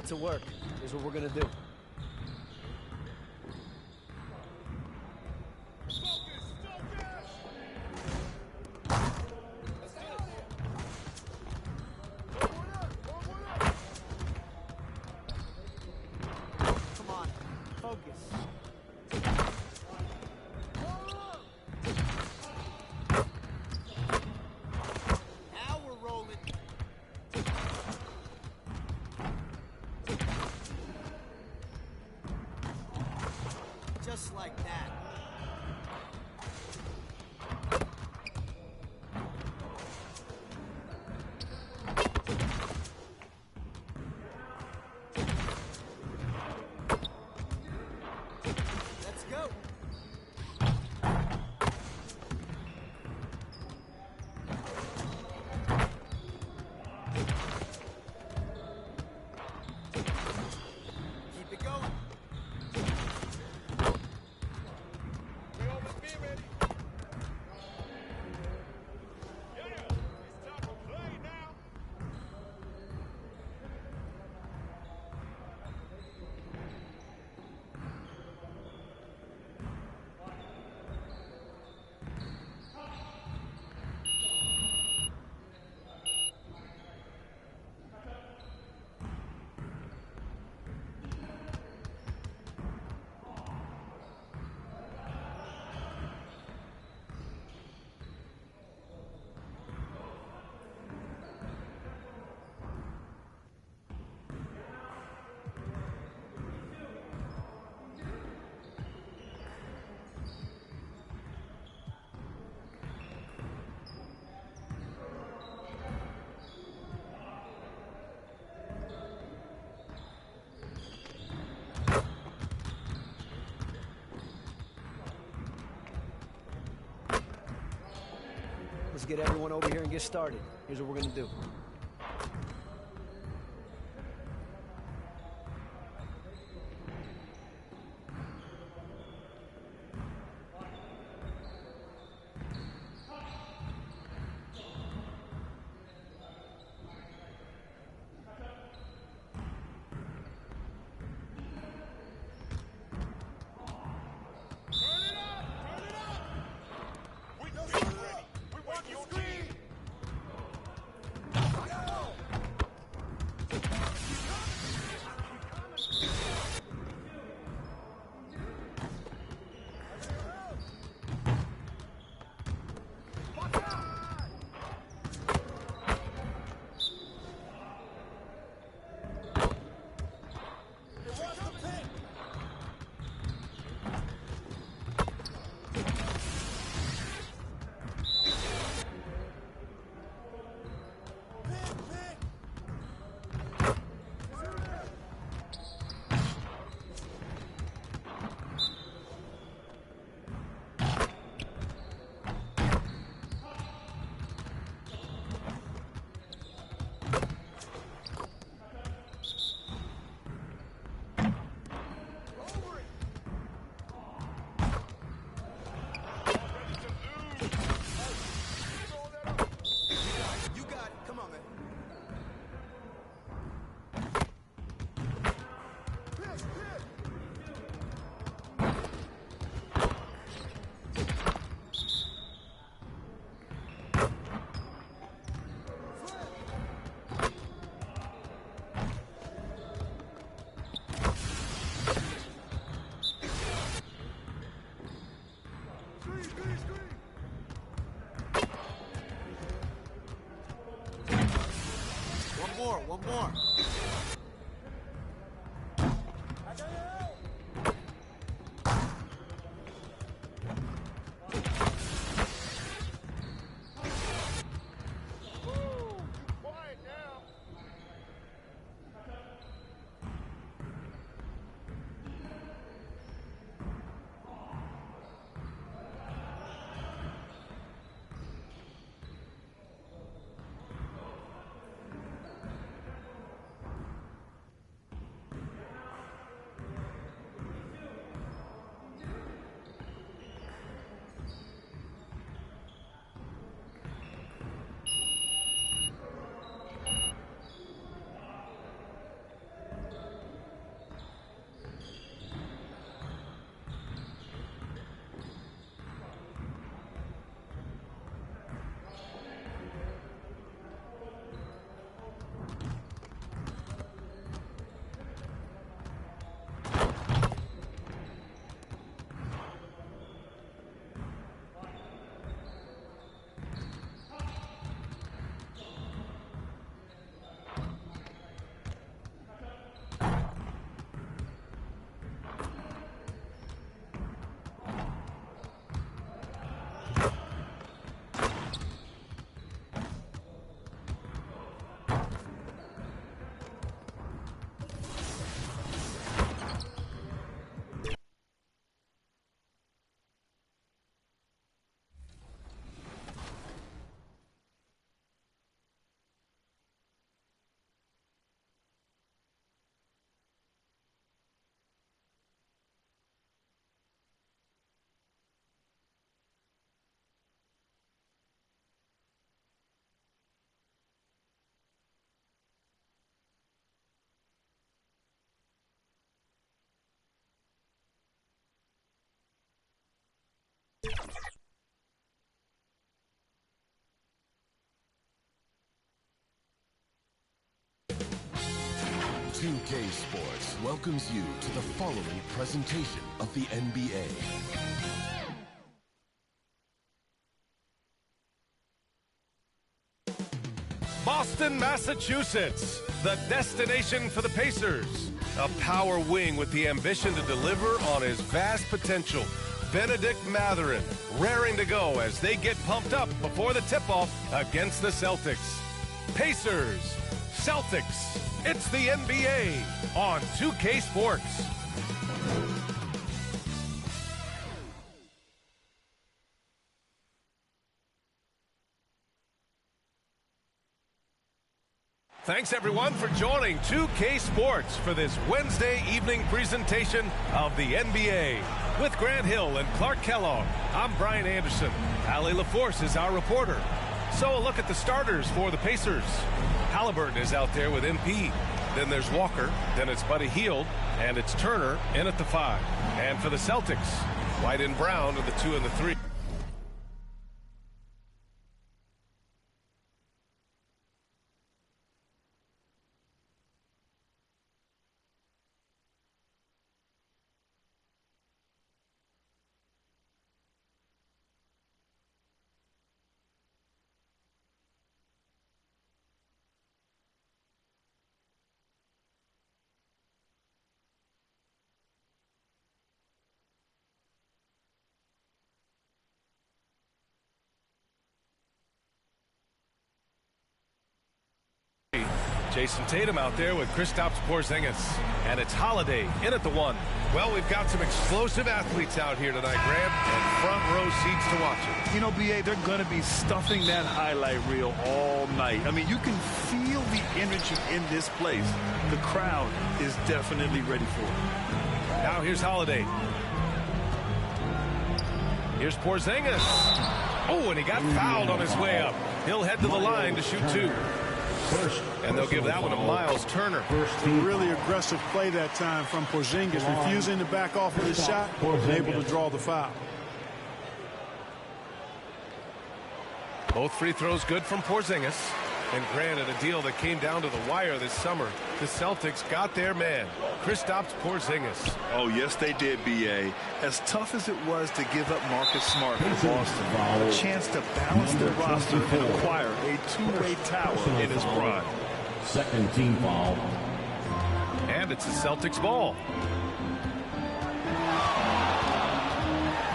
to work. Here's what we're gonna do. Come on, focus. Now we're rolling. Just like that. Let's go. Keep it going. We almost be ready. Yeah, it's time to play now. Let's get everyone over here and get started. Here's what we're gonna do. Turn it up! Turn it up! We know you're ready. We want your team. You got it. Come on, man. One more. Woo! Quiet now. 2K Sports welcomes you to the following presentation of the NBA. Boston, Massachusetts, the destination for the Pacers. A power wing with the ambition to deliver on his vast potential. Benedict Mathurin raring to go as they get pumped up before the tip-off against the Celtics. Pacers, Celtics, it's the NBA on 2K Sports. Thanks, everyone, for joining 2K Sports for this Wednesday evening presentation of the NBA. With Grant Hill and Clark Kellogg, I'm Brian Anderson. Allie LaForce is our reporter. So a look at the starters for the Pacers. Halliburton is out there with MP. Then there's Walker. Then it's Buddy Hield. And it's Turner in at the 5. And for the Celtics, White and Brown are the 2 and the 3. Jason Tatum out there with Kristaps Porzingis. And it's Holiday in at the 1. Well, we've got some explosive athletes out here tonight, Grant, and front row seats to watch it. You know, B.A., they're going to be stuffing that highlight reel all night. I mean, you can feel the energy in this place. The crowd is definitely ready for it. Now here's Holiday. Here's Porzingis. Oh, and he got fouled on his way up. He'll head to the line to shoot 2. And they'll give that one to Miles Turner. A really aggressive play that time from Porzingis, refusing to back off of his shot and able to draw the foul. Both free throws good from Porzingis. And granted, a deal that came down to the wire this summer. The Celtics got their man, Kristaps Porzingis. Oh, yes, they did, B.A. As tough as it was to give up Marcus Smart for Boston, a chance to balance the roster and acquire a two-way tower in his prime. Second team foul. And it's the Celtics ball.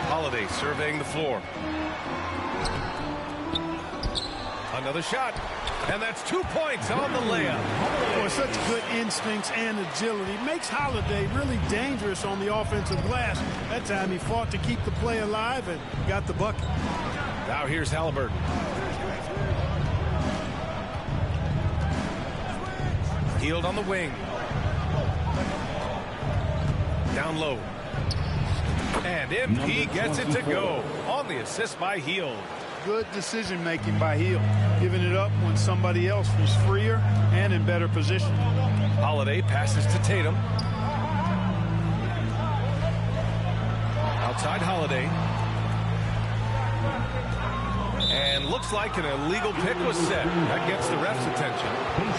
Holiday surveying the floor. Another shot. And that's 2 points on the layup. Boy, such good instincts and agility. Makes Holiday really dangerous on the offensive glass. That time he fought to keep the play alive and got the bucket. Now here's Halliburton. Hield on the wing. Down low. And MP gets it to go on the assist by Hield. Good decision-making by Hield, giving it up when somebody else was freer and in better position. Holiday passes to Tatum. Outside Holiday. And looks like an illegal pick was set. That gets the ref's attention.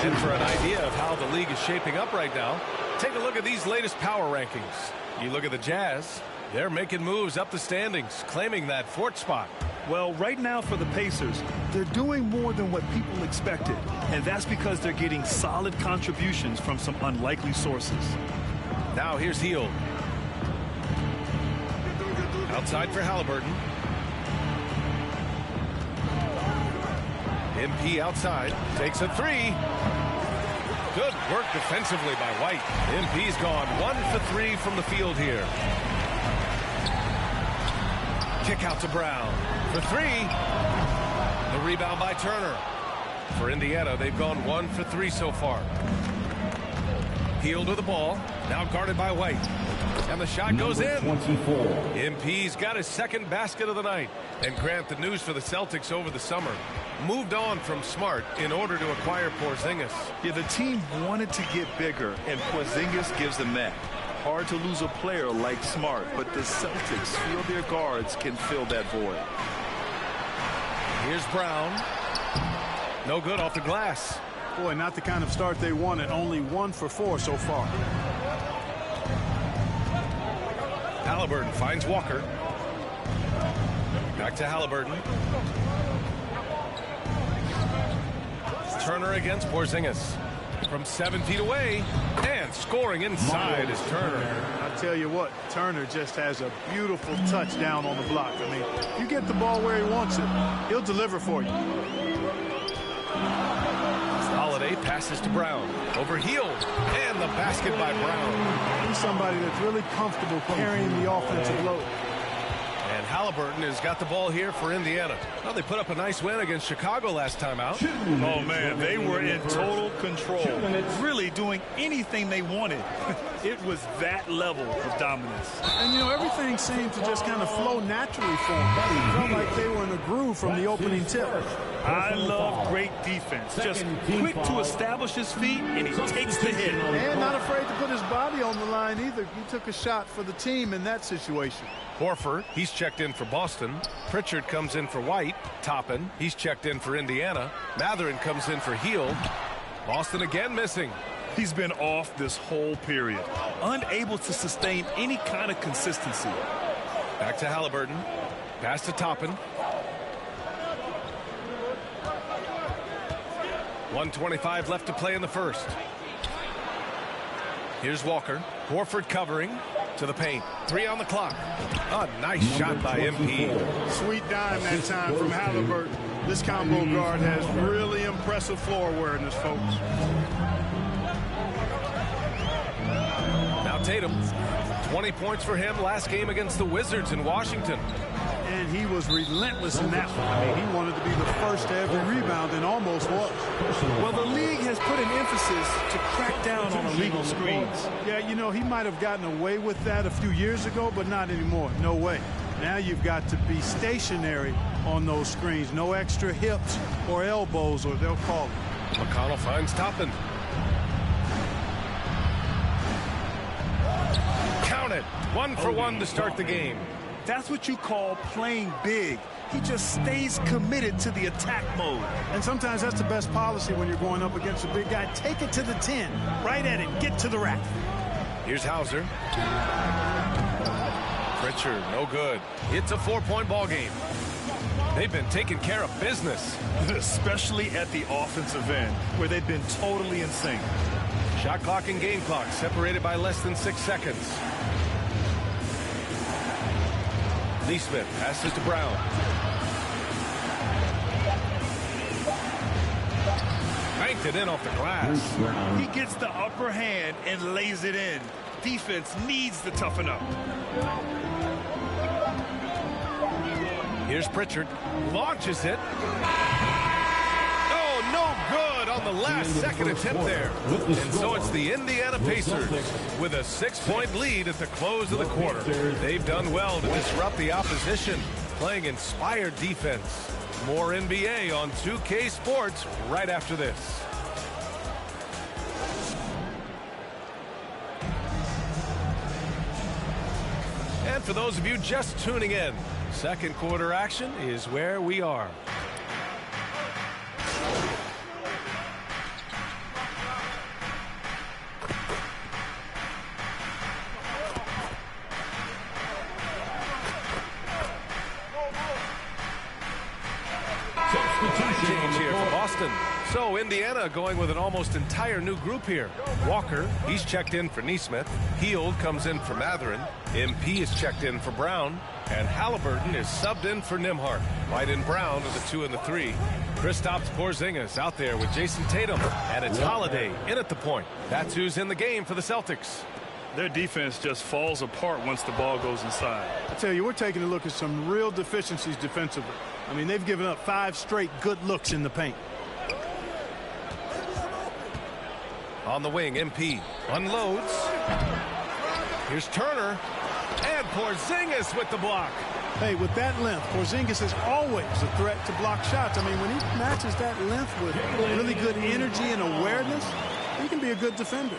And for an idea of how the league is shaping up right now, take a look at these latest power rankings. You look at the Jazz, they're making moves up the standings, claiming that 4th spot. Well, right now for the Pacers, they're doing more than what people expected. And that's because they're getting solid contributions from some unlikely sources. Now here's Hield. Outside for Halliburton. MP outside. Takes a 3. Good work defensively by White. MP's gone 1 for 3 from the field here. Kick out to Brown for 3. The rebound by Turner. For Indiana, they've gone 1 for 3 so far. Hield with the ball. Now guarded by White. And the shot goes in. 24. MP's got his 2nd basket of the night. And Grant, the news for the Celtics over the summer, moved on from Smart in order to acquire Porzingis. Yeah, the team wanted to get bigger, and Porzingis gives them that. hard to lose a player like Smart, but the Celtics feel their guards can fill that void. Here's Brown. No good off the glass. Boy, not the kind of start they wanted. Only 1 for 4 so far. Halliburton finds Walker. Back to Halliburton. Turner against Porzingis. From 7 feet away, and scoring inside is Turner. I tell you what, Turner just has a beautiful touch down on the block. I mean, you get the ball where he wants it, he'll deliver for you. Holiday passes to Brown. Overhealed, and the basket by Brown. He's somebody that's really comfortable carrying the offensive load. And Halliburton has got the ball here for Indiana. Well, they put up a nice win against Chicago last time out. Oh, man, they were in total control, really doing anything they wanted. It was that level of dominance. And, you know, everything seemed to just kind of flow naturally for them. It felt like they were in a groove from the opening tip. I love great defense. Just quick to establish his feet, and he takes the hit. And not afraid to put his body on the line either. He took a shot for the team in that situation. Horford, he's checked in for Boston. Pritchard comes in for White. Toppin, he's checked in for Indiana. Matherin comes in for Hield. Boston again missing. He's been off this whole period, unable to sustain any kind of consistency. Back to Halliburton. Pass to Toppin. 1:25 left to play in the first. Here's Walker. Horford covering to the paint. 3 on the clock. A nice shot by MP. Sweet dime that time from Halliburton. This combo guard has really impressive floor awareness, folks. Now Tatum. 20 points for him last game against the Wizards in Washington. And he was relentless in that one. I mean, he wanted to be the first to every rebound and almost was. Well, the league has put an emphasis to crack down on illegal screens. Yeah, you know, he might have gotten away with that a few years ago, but not anymore. No way. Now you've got to be stationary on those screens. No extra hips or elbows, or they'll call it. McConnell finds Toppin. Count it. 1 for 1 to start the game. That's what you call playing big. He just stays committed to the attack mode. And sometimes that's the best policy when you're going up against a big guy. Take it to the 10. Right at it. Get to the rack. Here's Hauser. Pritchard, no good. It's a 4-point ball game. They've been taking care of business. Especially at the offensive end, where they've been totally in sync. Shot clock and game clock separated by less than 6 seconds. Neesmith passes to Brown. Banked it in off the glass. He gets the upper hand and lays it in. Defense needs to toughen up. Here's Pritchard. Launches it. Oh, no good on the last second attempt there. And so it's the Indiana Pacers with a 6-point lead at the close of the quarter. They've done well to disrupt the opposition, playing inspired defense. More NBA on 2K Sports right after this. And for those of you just tuning in, second quarter action is where we are. Change here for Boston. So Indiana going with an almost entire new group here. Walker, he's checked in for Neesmith. Hield comes in for Matherin. MP is checked in for Brown. And Halliburton is subbed in for Nembhard. White and Brown are the 2 and the 3. Kristaps Porzingis out there with Jason Tatum. And it's Holiday in at the point. That's who's in the game for the Celtics. Their defense just falls apart once the ball goes inside. I tell you, we're taking a look at some real deficiencies defensively. I mean, they've given up 5 straight good looks in the paint. On the wing, MP unloads. Here's Turner. And Porzingis with the block. Hey, with that length, Porzingis is always a threat to block shots. I mean, when he matches that length with really good energy and awareness, he can be a good defender.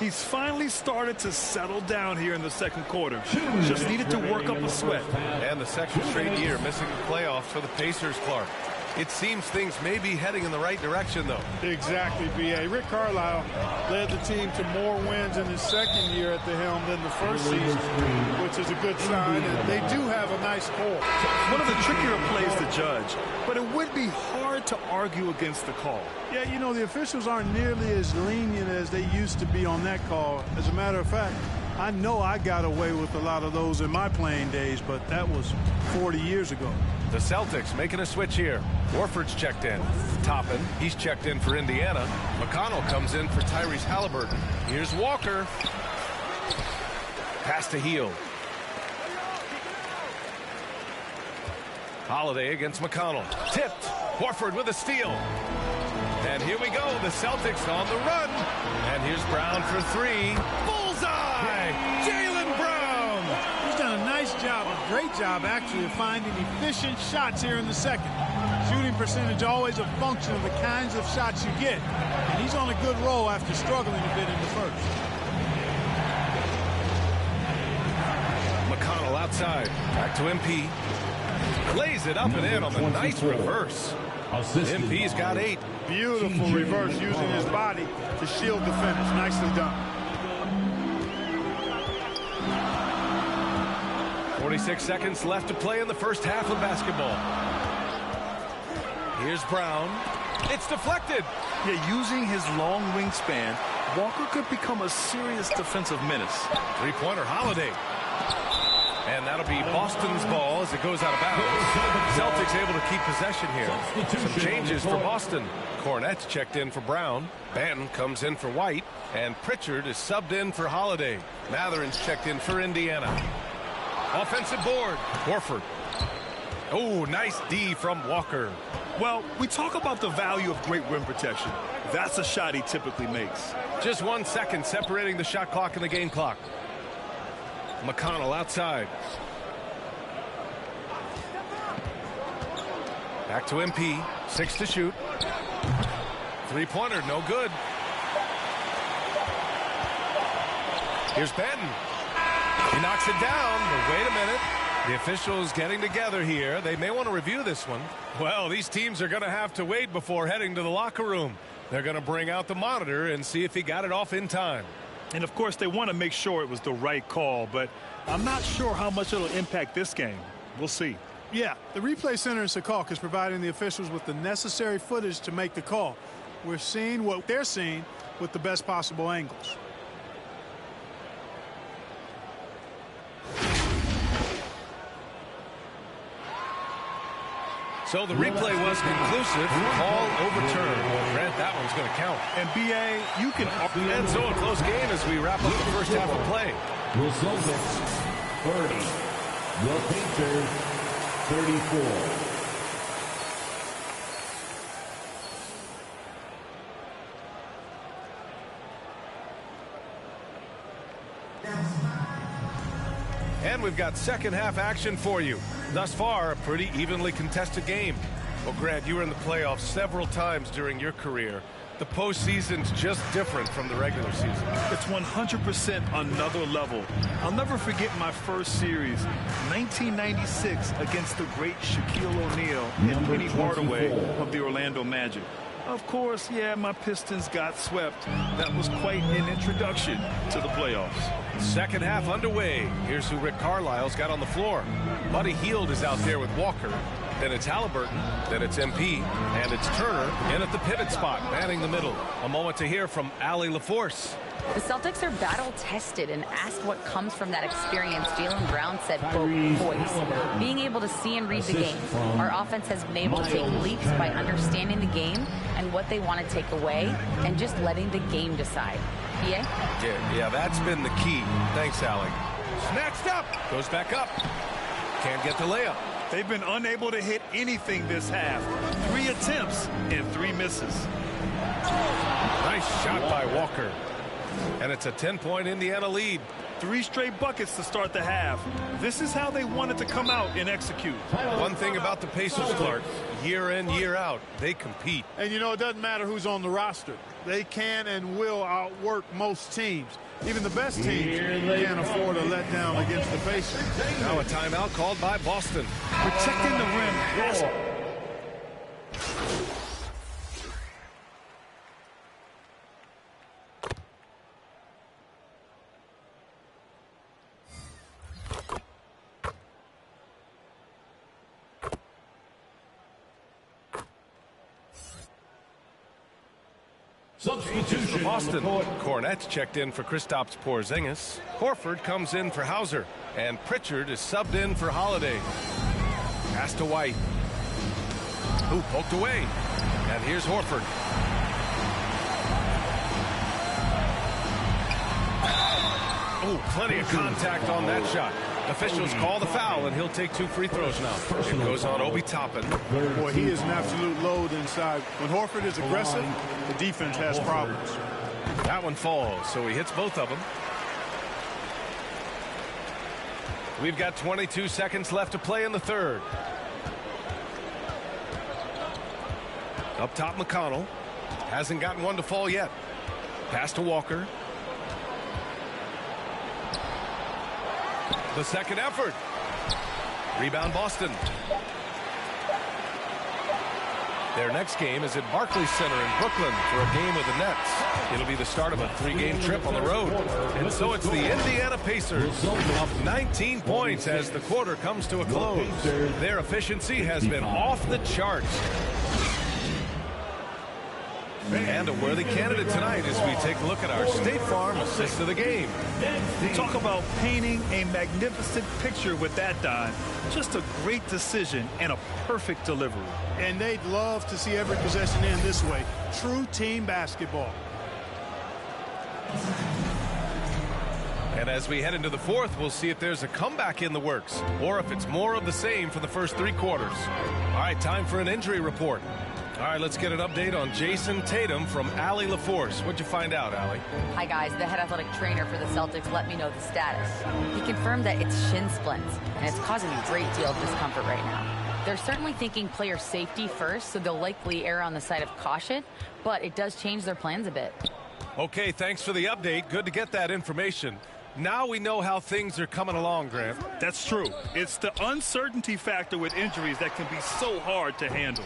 He's finally started to settle down here in the second quarter. Just needed to work up a sweat. And the second straight year missing the playoffs for the Pacers, Clark. It seems things may be heading in the right direction, though. Exactly, B.A. Rick Carlisle led the team to more wins in his second year at the helm than the first season, which is a good sign, and they do have a nice core. One of the trickier plays to judge, but it would be hard to argue against the call. Yeah, you know, the officials aren't nearly as lenient as they used to be on that call. As a matter of fact, I know I got away with a lot of those in my playing days, but that was 40 years ago. The Celtics making a switch here. Warford's checked in. Toppin, he's checked in for Indiana. McConnell comes in for Tyrese Halliburton. Here's Walker. Pass to Hield. Holiday against McConnell. Tipped. Warford with a steal. And here we go. The Celtics on the run. And here's Brown for three. Bullseye! Jaylen Brown! He's done a nice job, a great job actually, of finding efficient shots here in the second. Shooting percentage always a function of the kinds of shots you get. And he's on a good roll after struggling a bit in the first. McConnell outside. Back to MP. Lays it up and in on the nice reverse. MP's got 8. Beautiful reverse using his body to shield the finish. Nicely done. 46 seconds left to play in the first half of basketball. Here's Brown. It's deflected. Yeah, using his long wingspan, Walker could become a serious defensive menace. Three-pointer Holiday. And that'll be Boston's ball as it goes out of bounds. Celtics able to keep possession here. Some changes for Boston. Cornette's checked in for Brown. Banton comes in for White. And Pritchard is subbed in for Holiday. Matherin's checked in for Indiana. Offensive board. Warford. Oh, nice D from Walker. Well, we talk about the value of great rim protection. That's a shot he typically makes. Just 1 second separating the shot clock and the game clock. McConnell outside. Back to MP. 6 to shoot. Three-pointer, no good. Here's Banton. He knocks it down, but wait a minute. The officials getting together here. They may want to review this one. Well, these teams are going to have to wait before heading to the locker room. They're going to bring out the monitor and see if he got it off in time. And, of course, they want to make sure it was the right call, but I'm not sure how much it'll impact this game. We'll see. Yeah, the replay center in Secaucus is providing the officials with the necessary footage to make the call. We're seeing what they're seeing with the best possible angles. So the replay was conclusive. Call overturned. Grant, that one's going to count. And B.A., you can... And so a close game as we wrap up the first half of play. The Celtics 30. The Pacers 34. And we've got second half action for you. Thus far, a pretty evenly contested game. Well, Grant, you were in the playoffs several times during your career. The postseason's just different from the regular season. It's 100% another level. I'll never forget my first series, 1996, against the great Shaquille O'Neal and Penny Hardaway of the Orlando Magic. Of course, yeah, my Pistons got swept. That was quite an introduction to the playoffs. Second half underway. Here's who Rick Carlisle's got on the floor. Buddy Hield is out there with Walker. Then it's Halliburton. Then it's MP. And it's Turner in at the pivot spot, manning the middle. A moment to hear from Allie LaForce. The Celtics are battle-tested, and asked what comes from that experience. Jaylen Brown said, quote, voice. Being able to see and read the game. Our offense has been able to take leaps by understanding the game and what they want to take away and just letting the game decide. Yeah, that's been the key. Thanks, Allie. Snatched up. Goes back up. Can't get the layup. They've been unable to hit anything this half. 3 attempts and 3 misses. Nice shot by Walker. And it's a 10-point Indiana lead. 3 straight buckets to start the half. This is how they wanted to come out and execute. One thing about the Pacers, Clark, year in, year out, they compete. And, you know, it doesn't matter who's on the roster. They can and will outwork most teams. Even the best teams can't afford a letdown against the Pacers. Now a timeout called by Boston. Protecting the rim has Substitution for Boston. Cornette's checked in for Kristaps Porzingis. Horford comes in for Hauser. And Pritchard is subbed in for Holiday. Pass to White. Who poked away. And here's Horford. Oh, plenty of contact on that shot. Officials call the foul, and he'll take 2 free throws now. It goes on Obi Toppin. Boy, he is an absolute load inside. When Horford is aggressive, the defense has problems. That one falls, so he hits both of them. We've got 22 seconds left to play in the third. Up top, McConnell. Hasn't gotten one to fall yet. Pass to Walker. The second effort. Rebound Boston. Their next game is at Barclays Center in Brooklyn for a game with the Nets. It'll be the start of a 3-game trip on the road. And so it's the Indiana Pacers up 19 points as the quarter comes to a close. Their efficiency has been off the charts. And a worthy candidate tonight as we take a look at our State Farm assist of the game. talk about painting a magnificent picture with that dive. Just a great decision and a perfect delivery. And they'd love to see every possession end this way. True team basketball. And as we head into the fourth, we'll see if there's a comeback in the works or if it's more of the same for the first 3 quarters. All right, time for an injury report. All right, let's get an update on Jason Tatum from Allie LaForce. What'd you find out, Allie? Hi, guys. The head athletic trainer for the Celtics let me know the status. He confirmed that it's shin splints, and it's causing a great deal of discomfort right now. They're certainly thinking player safety first, so they'll likely err on the side of caution, but it does change their plans a bit. Okay, thanks for the update. Good to get that information. Now we know how things are coming along, Grant. That's true. It's the uncertainty factor with injuries that can be so hard to handle.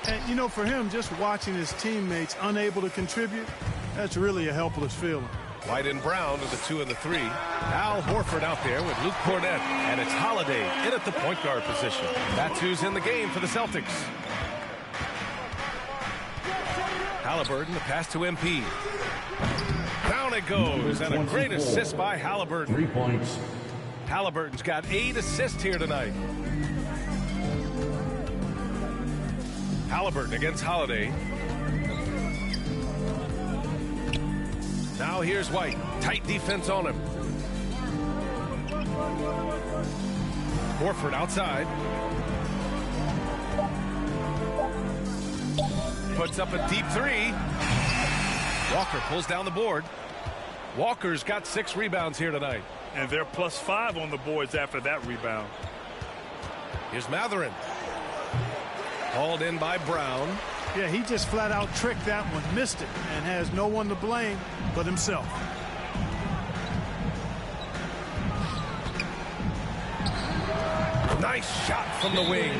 And, you know, for him, just watching his teammates unable to contribute, that's really a helpless feeling. White and Brown are the 2 and the 3. Al Horford out there with Luke Cornett, and it's Holiday in at the point guard position. That's who's in the game for the Celtics. Halliburton, the pass to MP. Down it goes, and a great assist by Halliburton. 3 points. Halliburton's got 8 assists here tonight. Halliburton against Holiday. Now here's White. Tight defense on him. Horford outside. Puts up a deep 3. Walker pulls down the board. Walker's got 6 rebounds here tonight. And they're +5 on the boards after that rebound. Here's Matherin. Hauled in by Brown. Yeah, he just flat out tricked that one, missed it, and has no one to blame but himself. Nice shot from the wing.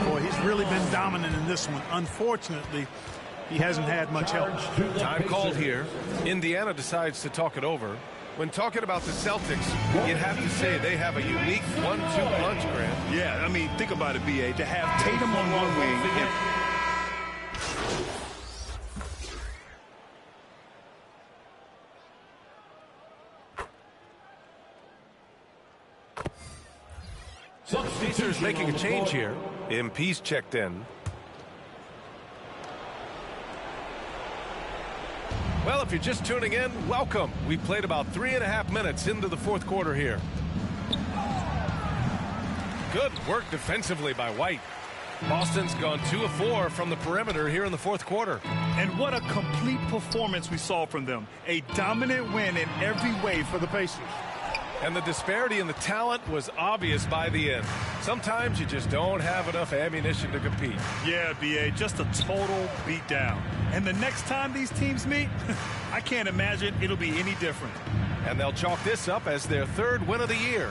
Boy, he's really been dominant in this one. Unfortunately, he hasn't had much help. Time called here. Indiana decides to talk it over. When talking about the Celtics, you'd have to say they have a unique 1-2 punch, Grant. Yeah, I mean, think about it, B.A. To have Tatum on one wing and Pacers making a change here. MP's checked in. Well, if you're just tuning in, welcome. We played about 3.5 minutes into the fourth quarter here. Good work defensively by White. Boston's gone 2 of 4 from the perimeter here in the fourth quarter. And what a complete performance we saw from them. A dominant win in every way for the Pacers. And the disparity in the talent was obvious by the end. Sometimes you just don't have enough ammunition to compete. Yeah, B.A., just a total beatdown. And the next time these teams meet, I can't imagine it'll be any different. And they'll chalk this up as their third win of the year.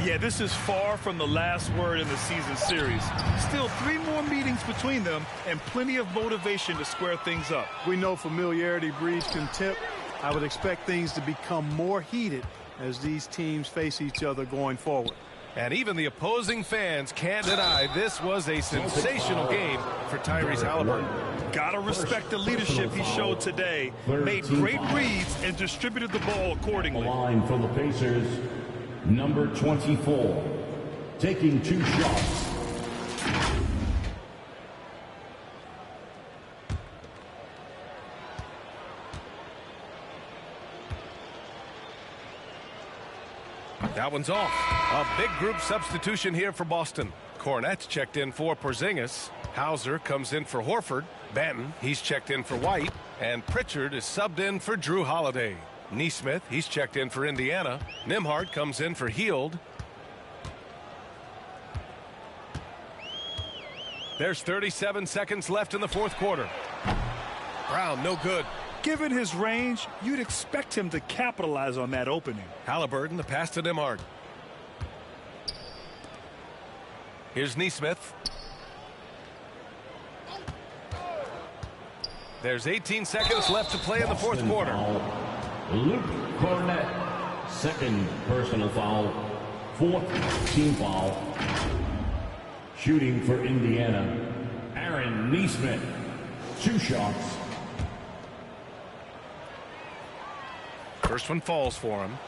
Yeah, this is far from the last word in the season series. Still 3 more meetings between them and plenty of motivation to square things up. We know familiarity breeds contempt. I would expect things to become more heated as these teams face each other going forward. And even the opposing fans can't deny this was a sensational game for Tyrese Halliburton. Gotta respect the leadership he showed today. Made great reads and distributed the ball accordingly. The line from the Pacers, number 24, taking 2 shots. That one's off. A big group substitution here for Boston. Cornette's checked in for Porzingis. Hauser comes in for Horford. Banton, he's checked in for White. And Pritchard is subbed in for Drew Holiday. Nesmith, he's checked in for Indiana. Nembhard comes in for Hield. There's 37 seconds left in the fourth quarter. Brown, no good. Given his range, you'd expect him to capitalize on that opening. Halliburton, the pass to Nembhard. Here's Nesmith. There's 18 seconds left to play in the fourth quarter. Luke Cornette, second personal foul, 4th team foul. Shooting for Indiana, Aaron Nesmith, 2 shots. First one falls for him.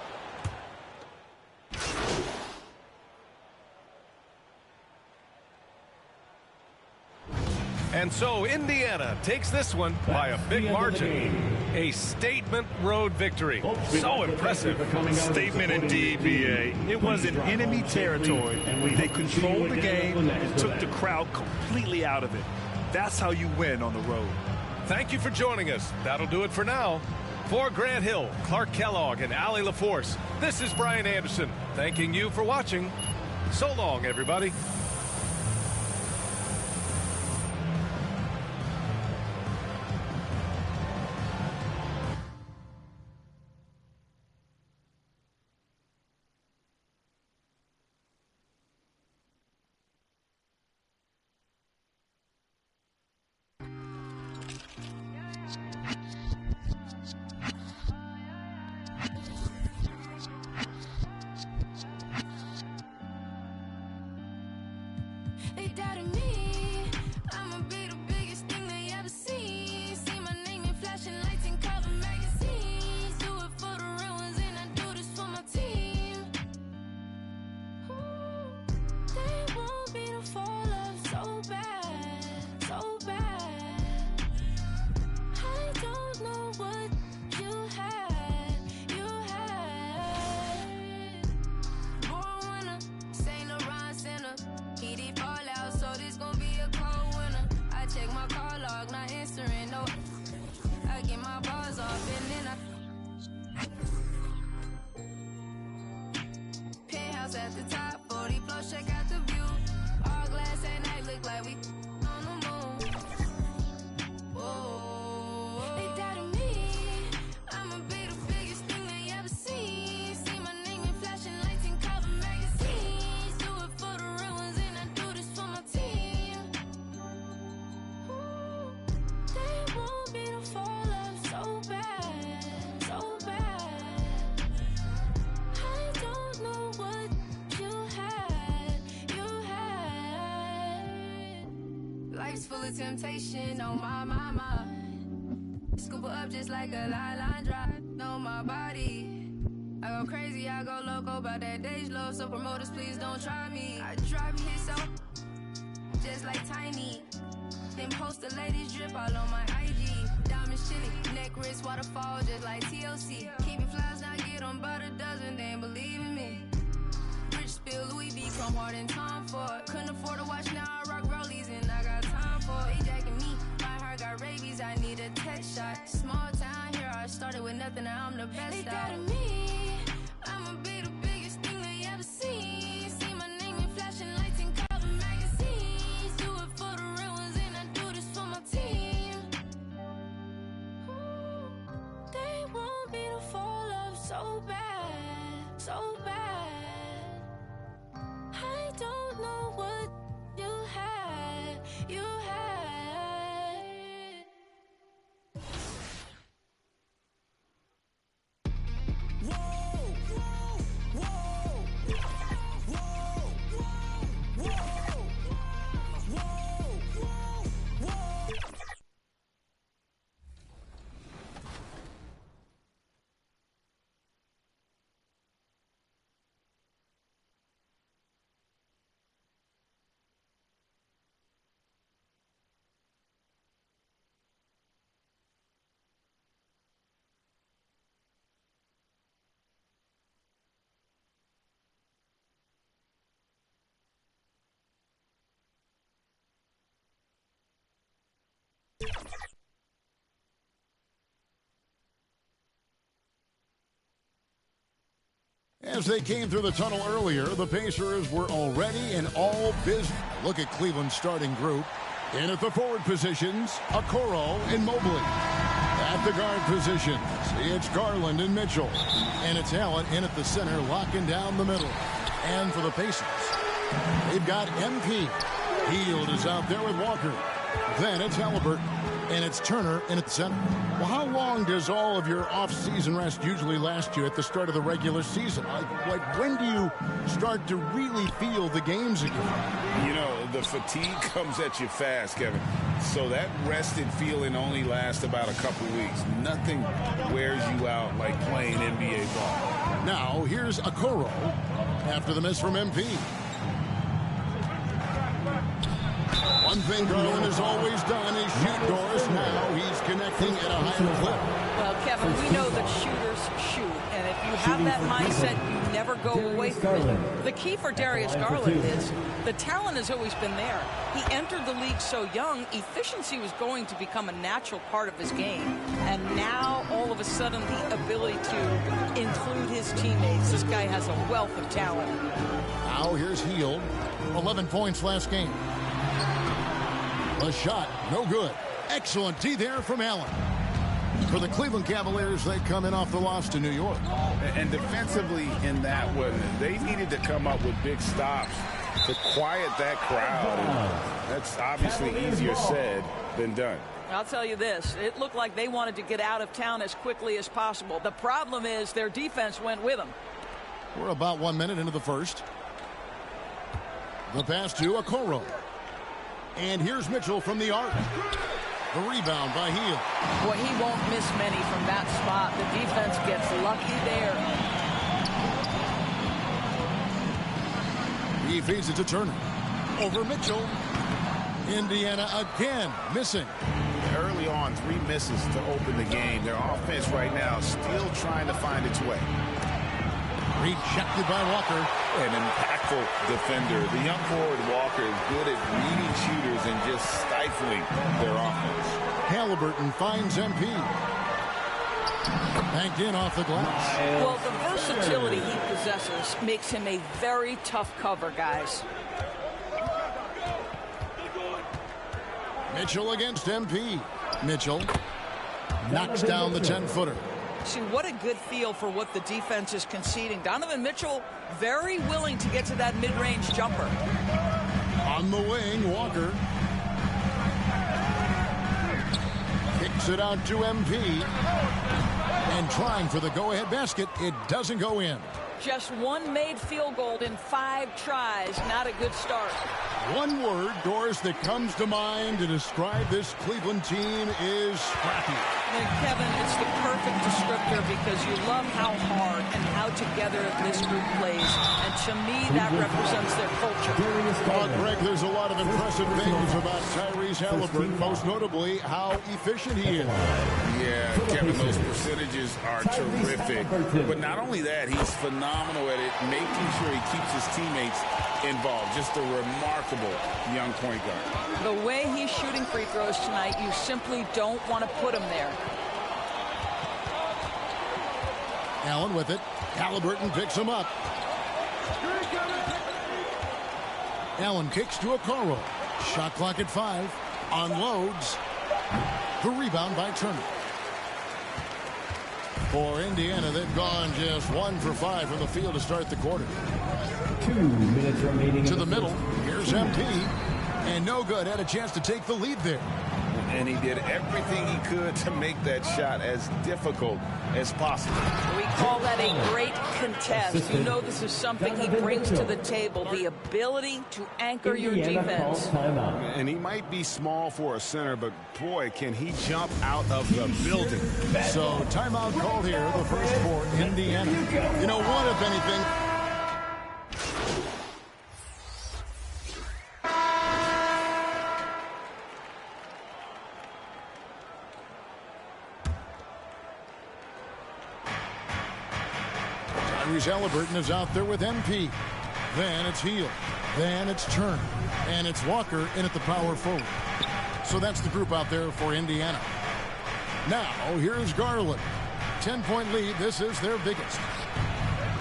And so Indiana takes this one by a big margin. A statement road victory. So impressive. Statement indeed, B.A. It was in enemy territory. They controlled the game and took the crowd completely out of it. That's how you win on the road. Thank you for joining us. That'll do it for now. For Grant Hill, Clark Kellogg, and Allie LaForce, this is Brian Anderson, thanking you for watching. So long, everybody. They doubted me. I'ma be the biggest thing they ever seen. See my name in flashing lights and cover magazines. Do it for the real ones and I do this for my team. They want me to fall off so bad, so bad. I don't know what you had, you had. Born winner, Saint Laurent Center. He did fall out, so this gon' be a cold winter. I check my call log, not answering, no. I get my bars off and then I penthouse at the top, 40 floors, check out the view. All glass at night, look like we on the moon. Whoa, they doubted me. I'ma be the biggest thing they ever seen. See my name in flashing lights and cover magazines. Do it for the real ones and I do this for my team. They want me to fall off so bad, so bad. I don't know what you had, you had. Life's full of temptation, oh my. Scoop her up just like a line drive. Know my body. I go crazy, I go loco about that Dej Loaf. So promoters, please don't try me. I drive me so just like Tiny. Then post the latest drip all on my IG. Diamonds chilly, neck wrist waterfall just like TLC. Keep it flies, now get on about a dozen, they ain't believe in me. Rich spill Louis V, come hard in Tom Ford. Couldn't afford to watch, now I rock rollies and I got time for it. They jacking me, my heart got rabies, I need a test shot. Small town here, I started with nothing, now I'm the best. They doubted me, I'ma be the biggest. As they came through the tunnel earlier, the Pacers were already in all business. Look at Cleveland's starting group. In at the forward positions, Okoro and Mobley. At the guard positions, it's Garland and Mitchell. And it's Allen in at the center, locking down the middle. And for the Pacers, they've got MP. Hield is out there with Walker. Then it's Halliburton. And it's Turner in at the center. Well, how long does all of your off-season rest usually last you at the start of the regular season? Like when do you start to really feel the games again? You know, the fatigue comes at you fast, Kevin. So that rested feeling only lasts about a couple weeks. Nothing wears you out like playing NBA ball. Now, here's Okoro after the miss from MP. One thing Garland has always done is shoot doors. Now he's connecting at a higher clip. Well, Kevin, we know that shooters shoot, and if you have that mindset, you never go away from it. The key for Darius Garland is the talent has always been there. He entered the league so young, efficiency was going to become a natural part of his game. And now, all of a sudden, the ability to include his teammates. This guy has a wealth of talent. Now here's Hield. 11 points last game. The shot, no good. Excellent D there from Allen. For the Cleveland Cavaliers, they come in off the loss to New York. And defensively in that one, they needed to come up with big stops to quiet that crowd. And that's obviously easier said than done. I'll tell you this, it looked like they wanted to get out of town as quickly as possible. The problem is their defense went with them. We're about 1 minute into the first. The pass to Okoro. And here's Mitchell from the arc. The rebound by Hield. Boy, he won't miss many from that spot. The defense gets lucky there. He feeds it to Turner. Over Mitchell. Indiana again missing. Early on, 3 misses to open the game. Their offense right now still trying to find its way. Rejected by Walker. An impactful defender. The young forward Walker is good at reading shooters and just stifling their offense. Halliburton finds MP. Banked in off the glass. Well, the versatility he possesses makes him a very tough cover, guys. Mitchell against MP. Mitchell knocks down the 10-footer. See, what a good feel for what the defense is conceding. Donovan Mitchell very willing to get to that mid-range jumper. On the wing, Walker. Kicks it out to MP. And trying for the go-ahead basket. It doesn't go in. Just one made field goal in 5 tries. Not a good start. One word, Doris, that comes to mind to describe this Cleveland team is scrappy. And Kevin, it's the perfect descriptor because you love how hard and how together this group plays. And to me, that represents their culture. Oh, Greg, there's a lot of impressive things about Tyrese Halliburton, most notably how efficient he is. Yeah, Kevin, those percentages are terrific. But not only that, he's phenomenal at it, making sure he keeps his teammates involved. Just a remarkable young point guard. The way he's shooting free throws tonight, you simply don't want to put him there. Allen with it. Halliburton picks him up. Allen kicks to Okoro. Shot clock at 5. Unloads. The rebound by Turner. For Indiana, they've gone just 1 for 5 from the field to start the quarter. 2 minutes remaining. To the middle. Here's MP. And no good. Had a chance to take the lead there. And he did everything he could to make that shot as difficult as possible. We call that a great contest. You know this is something he brings to the table, the ability to anchor your defense. And he might be small for a center, but boy, can he jump out of the building. So timeout called here, the first for Indiana. You know what, if anything? Halliburton is out there with MP. Then it's Hield. Then it's Turner. And it's Walker in at the power forward. So that's the group out there for Indiana. Now, here's Garland. 10-point lead. This is their biggest.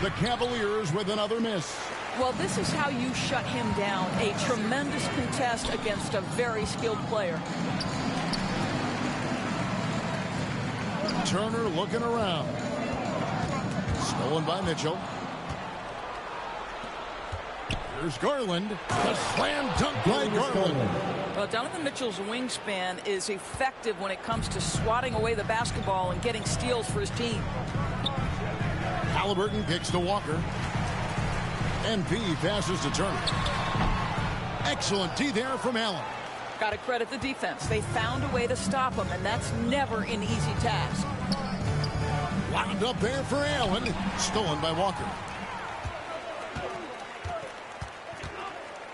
The Cavaliers with another miss. Well, this is how you shut him down. A tremendous contest against a very skilled player. Turner looking around. Stolen by Mitchell. Here's Garland. The slam dunk by Garland. Well, Donovan Mitchell's wingspan is effective when it comes to swatting away the basketball and getting steals for his team. Halliburton kicks to Walker. MP passes to Turner. Excellent D there from Allen. Got to credit the defense. They found a way to stop him, and that's never an easy task. Wound up there for Allen. Stolen by Walker.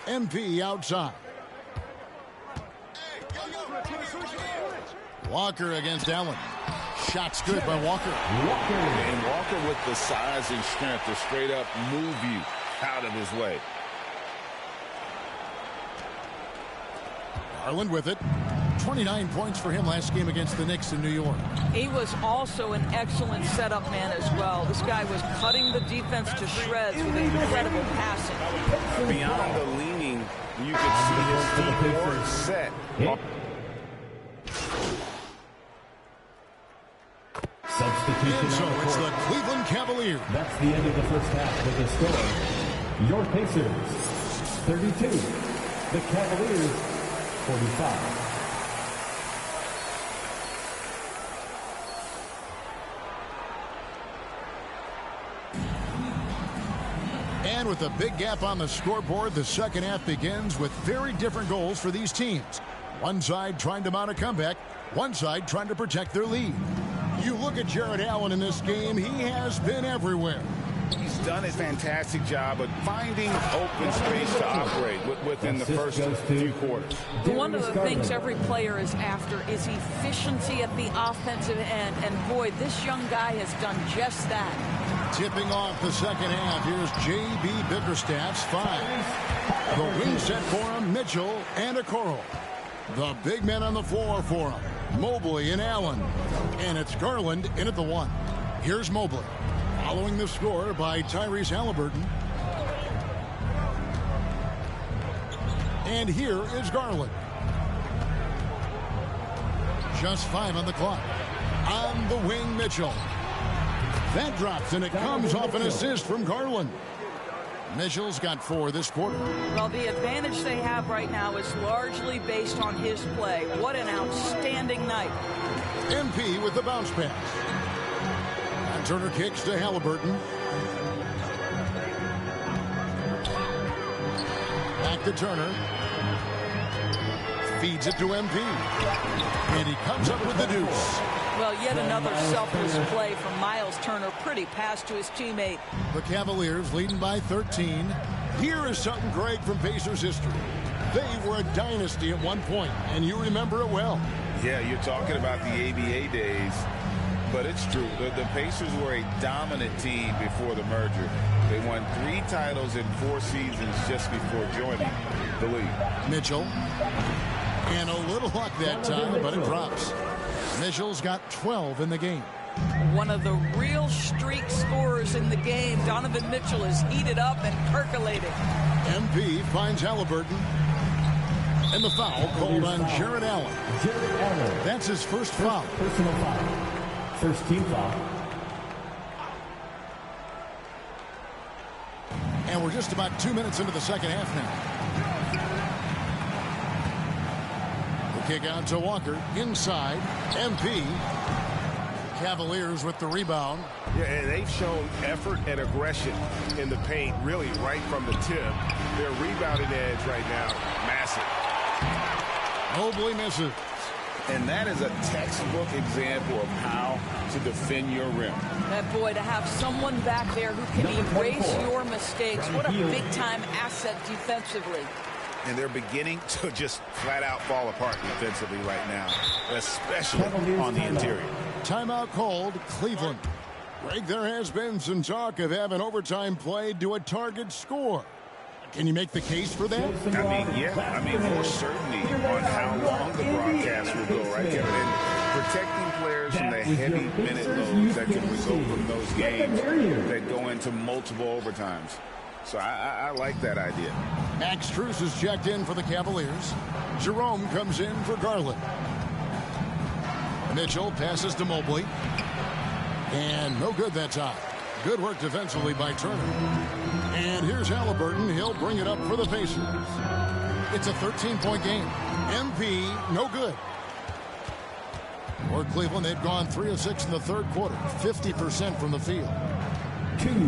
MP outside. Walker against Allen. Shots good by Walker. And Walker with the size and strength to straight up move you out of his way. Garland with it. 29 points for him last game against the Knicks in New York. He was also an excellent setup man as well. This guy was cutting the defense to shreds with incredible passing. Beyond the leaning, you could see his feet were set. And so it's the Cleveland Cavaliers. That's the end of the first half with the score. Your Pacers, 32. The Cavaliers, 45. And with a big gap on the scoreboard, the second half begins with very different goals for these teams. One side trying to mount a comeback, one side trying to protect their lead. You look at Jared Allen in this game, he has been everywhere. He's done a fantastic job of finding open space to operate within the first few quarters. One of the things every player is after is efficiency at the offensive end. And boy, this young guy has done just that. Tipping off the second half, here's J.B. Bickerstaff's 5. The wing set for him, Mitchell and Okoro. The big men on the floor for him, Mobley and Allen. And it's Garland in at the 1. Here's Mobley. Following the score by Tyrese Halliburton. And here is Garland. Just 5 on the clock. On the wing, Mitchell. That drops, and it comes off an assist from Garland. Mitchell's got 4 this quarter. Well, the advantage they have right now is largely based on his play. What an outstanding night. MP with the bounce pass. And Turner kicks to Halliburton. Back to Turner. Feeds it to MP. And he comes up with the deuce. Well, yet another selfless play from Miles Turner. Pretty pass to his teammate. The Cavaliers leading by 13. Here is something great from Pacers history. They were a dynasty at one point, and you remember it well. Yeah, you're talking about the ABA days, but it's true. The Pacers were a dominant team before the merger. They won 3 titles in 4 seasons just before joining the league. Mitchell. And a little luck that time, but it drops. Mitchell's got 12 in the game. One of the real streak scorers in the game. Donovan Mitchell is heated up and percolating. MP finds Halliburton. And the foul called on Jared Allen. That's his first foul. Personal foul. First team foul. And we're just about 2 minutes into the second half now. Kick out to Walker. Inside. MP. Cavaliers with the rebound. Yeah, and they've shown effort and aggression in the paint, really right from the tip. Their rebounding edge right now, massive. Mobley misses. And that is a textbook example of how to defend your rim. That boy, to have someone back there who can erase your mistakes. What a big-time asset defensively. And they're beginning to just flat out fall apart defensively right now, especially on the interior. Timeout called Cleveland. Greg, there has been some talk of having overtime played to a target score. Can you make the case for that? I mean, more certainty on how long the broadcast will go, right, Kevin? And protecting players from the heavy minute loads that can result from those games that go into multiple overtimes. So I like that idea. Max Strus is checked in for the Cavaliers. Jerome comes in for Garland. Mitchell passes to Mobley. And no good that time. Good work defensively by Turner. And here's Halliburton. He'll bring it up for the Pacers. It's a 13-point game. MP, no good. For Cleveland, they've gone 3 of 6 in the third quarter. 50% from the field.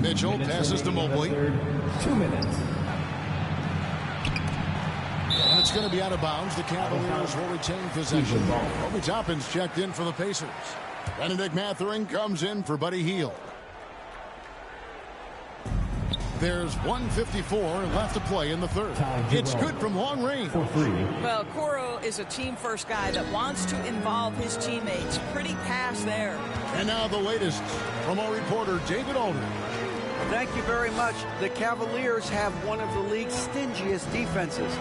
Mitchell passes to Mobley. 2 minutes. And it's going to be out of bounds. The Cavaliers will retain possession. Obi Toppin's checked in for the Pacers. Benedict Mathurin comes in for Buddy Hield. There's 1:54 left to play in the third. It's good from long range. Well, Coro is a team-first guy that wants to involve his teammates. Pretty pass there. And now the latest from our reporter, David Alden. Thank you very much. The Cavaliers have one of the league's stingiest defenses.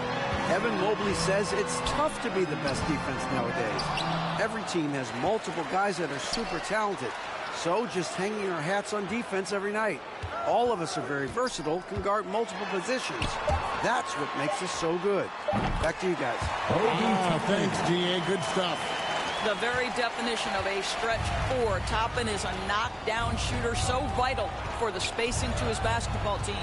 Evan Mobley says it's tough to be the best defense nowadays. Every team has multiple guys that are super talented. So just hanging our hats on defense every night. All of us are very versatile, can guard multiple positions. That's what makes us so good. Back to you guys. Thanks, D.A. Good stuff. The very definition of a stretch 4. Toppin is a knockdown shooter, so vital for the spacing to his basketball team.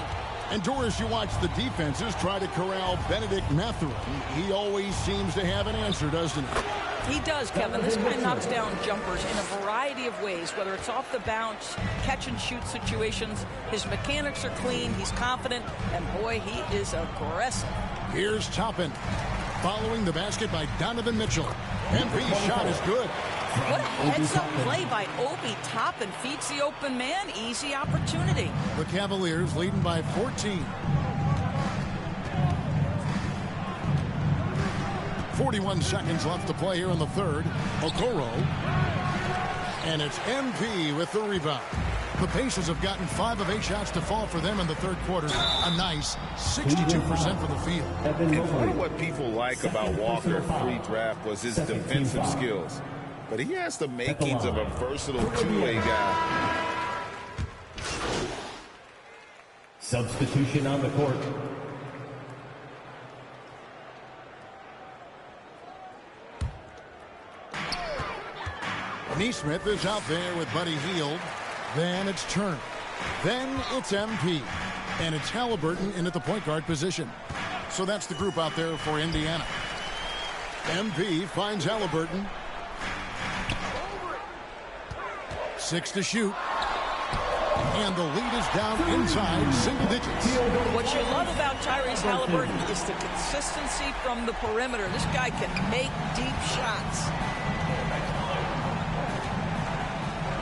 And Doris, you watch the defenses try to corral Benedict Mathurin. He always seems to have an answer, doesn't he? He does, Kevin. This guy knocks down jumpers in a variety of ways, whether it's off the bounce, catch and shoot situations. His mechanics are clean, he's confident, and boy, he is aggressive. Here's Toppin, following the basket by Donovan Mitchell. MP's shot is good. What a heads-up play by Obi Toppin. Feeds the open man. Easy opportunity. The Cavaliers leading by 14. 41 seconds left to play here in the third. Okoro. And it's MP with the rebound. The Pacers have gotten 5 of 8 shots to fall for them in the third quarter. A nice 62% from the field. And part of what people like about Walker pre-draft was his defensive skills. But he has the makings of a versatile two-way guy. Substitution on the court. Neesmith is out there with Buddy Hield. Then it's Turner. Then it's MP. And it's Halliburton in at the point guard position. So that's the group out there for Indiana. MP finds Halliburton. 6 to shoot. And the lead is down inside single digits. What you love about Tyrese Halliburton is the consistency from the perimeter. This guy can make deep shots.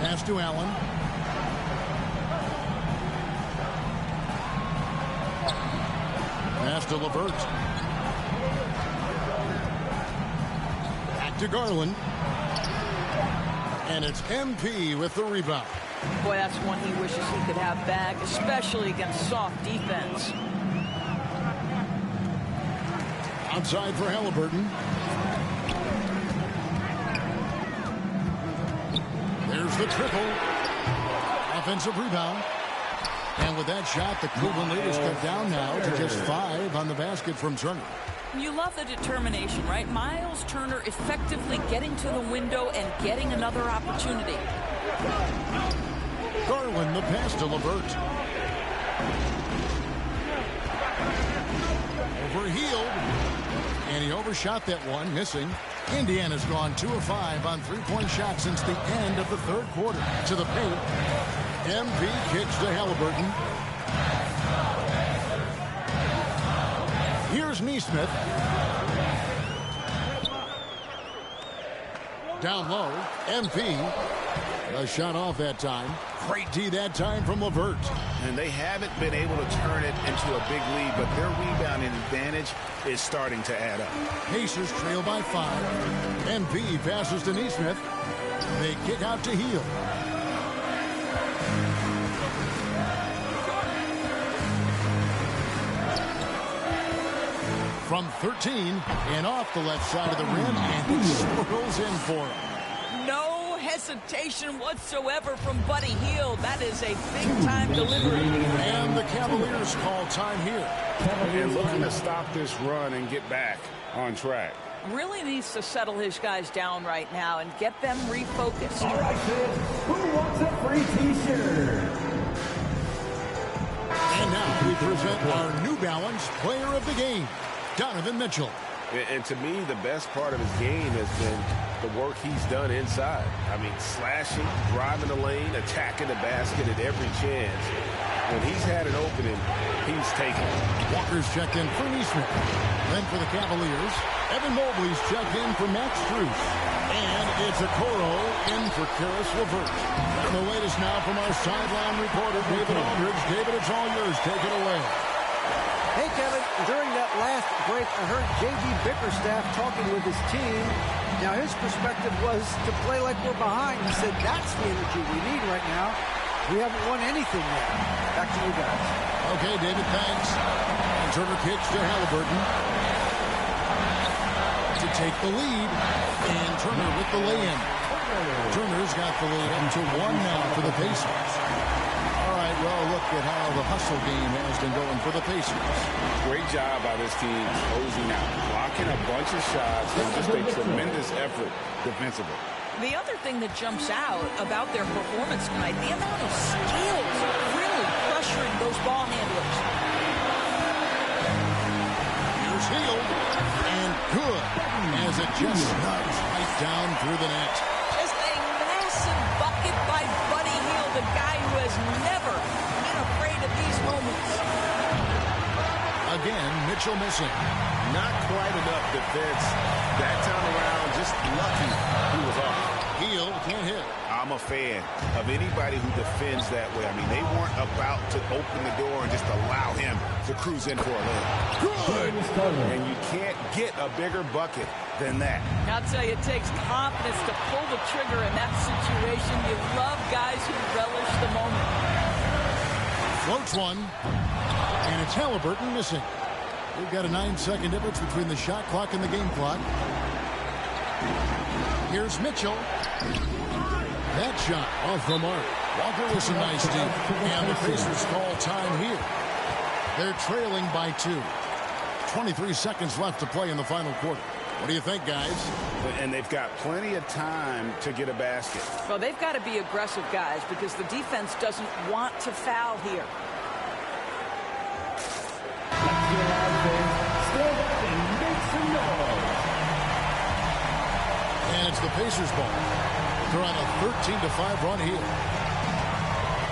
Pass to Allen. Pass to LeVert. Back to Garland. And it's MP with the rebound. Boy, that's one he wishes he could have back, especially against soft defense. Outside for Halliburton. There's the triple. Offensive rebound. And with that shot, the Cleveland lead is cut down now to just 5 on the basket from Turner. You love the determination, right? Miles Turner effectively getting to the window and getting another opportunity. Garland, the pass to LeVert. Over Hield. And he overshot that one, missing. Indiana's gone 2 of 5 on three-point shots since the end of the third quarter. To the paint. MP kicks to Halliburton. Here's Neesmith. Down low. MP. A shot off that time. Great D that time from LeVert. And they haven't been able to turn it into a big lead, but their rebounding advantage is starting to add up. Pacers trail by 5. MP passes to Neesmith. They kick out to Hield. From 13 and off the left side of the rim, and he swirls in for him. No hesitation whatsoever from Buddy Hield. That is a big-time delivery. And the Cavaliers call time here. And looking to stop this run and get back on track. Really needs to settle his guys down right now and get them refocused. All right, kids, who wants a free T-shirt? And now we present our New Balance Player of the Game, Donovan Mitchell. And to me, the best part of his game has been the work he's done inside. I mean, slashing, driving the lane, attacking the basket at every chance. When he's had an opening, he's taken it. Walker's checked in for Neesmith. Then for the Cavaliers, Evan Mobley's checked in for Max Strus. And it's Okoro in for Karis LeVert. And the latest now from our sideline reporter, David Aldridge. David, it's all yours. Take it away. Hey, Kevin, during that last break, I heard J.B. Bickerstaff talking with his team. Now, his perspective was to play like we're behind. He said that's the energy we need right now. We haven't won anything yet. Back to you guys. Okay, David, thanks. And Turner kicks to Halliburton to take the lead. And Turner with the lay-in. Turner's got the lead up to 1 now for the Pacers. All right, well, look at how the hustle game has been going for the Pacers. Great job by this team closing out, blocking a bunch of shots, and just a tremendous effort defensively. The other thing that jumps out about their performance tonight, the amount of steals really pressuring those ball handlers. Here's Hield, and good, as it just snugs right down through the net. Just a massive bucket by Buddy Hield, a guy who has never been afraid of these moments. Again, Mitchell missing. Not quite enough defense that time around, just lucky he was off. Hield can't hit. I'm a fan of anybody who defends that way. I mean, they weren't about to open the door and just allow him to cruise in for a lane. Good! And you can't get a bigger bucket than that. I'll tell you, it takes confidence to pull the trigger in that situation. You love guys who relish the moment. Floats one, and it's Halliburton missing. We've got a 9-second difference between the shot clock and the game clock. Here's Mitchell. That shot off the mark. Walker with some nice deep. And the Pacers call time here. They're trailing by 2. 23 seconds left to play in the final quarter. What do you think, guys? And they've got plenty of time to get a basket. Well, they've got to be aggressive, guys, because the defense doesn't want to foul here. And it's the Pacers ball. They're on a 13-5 run here.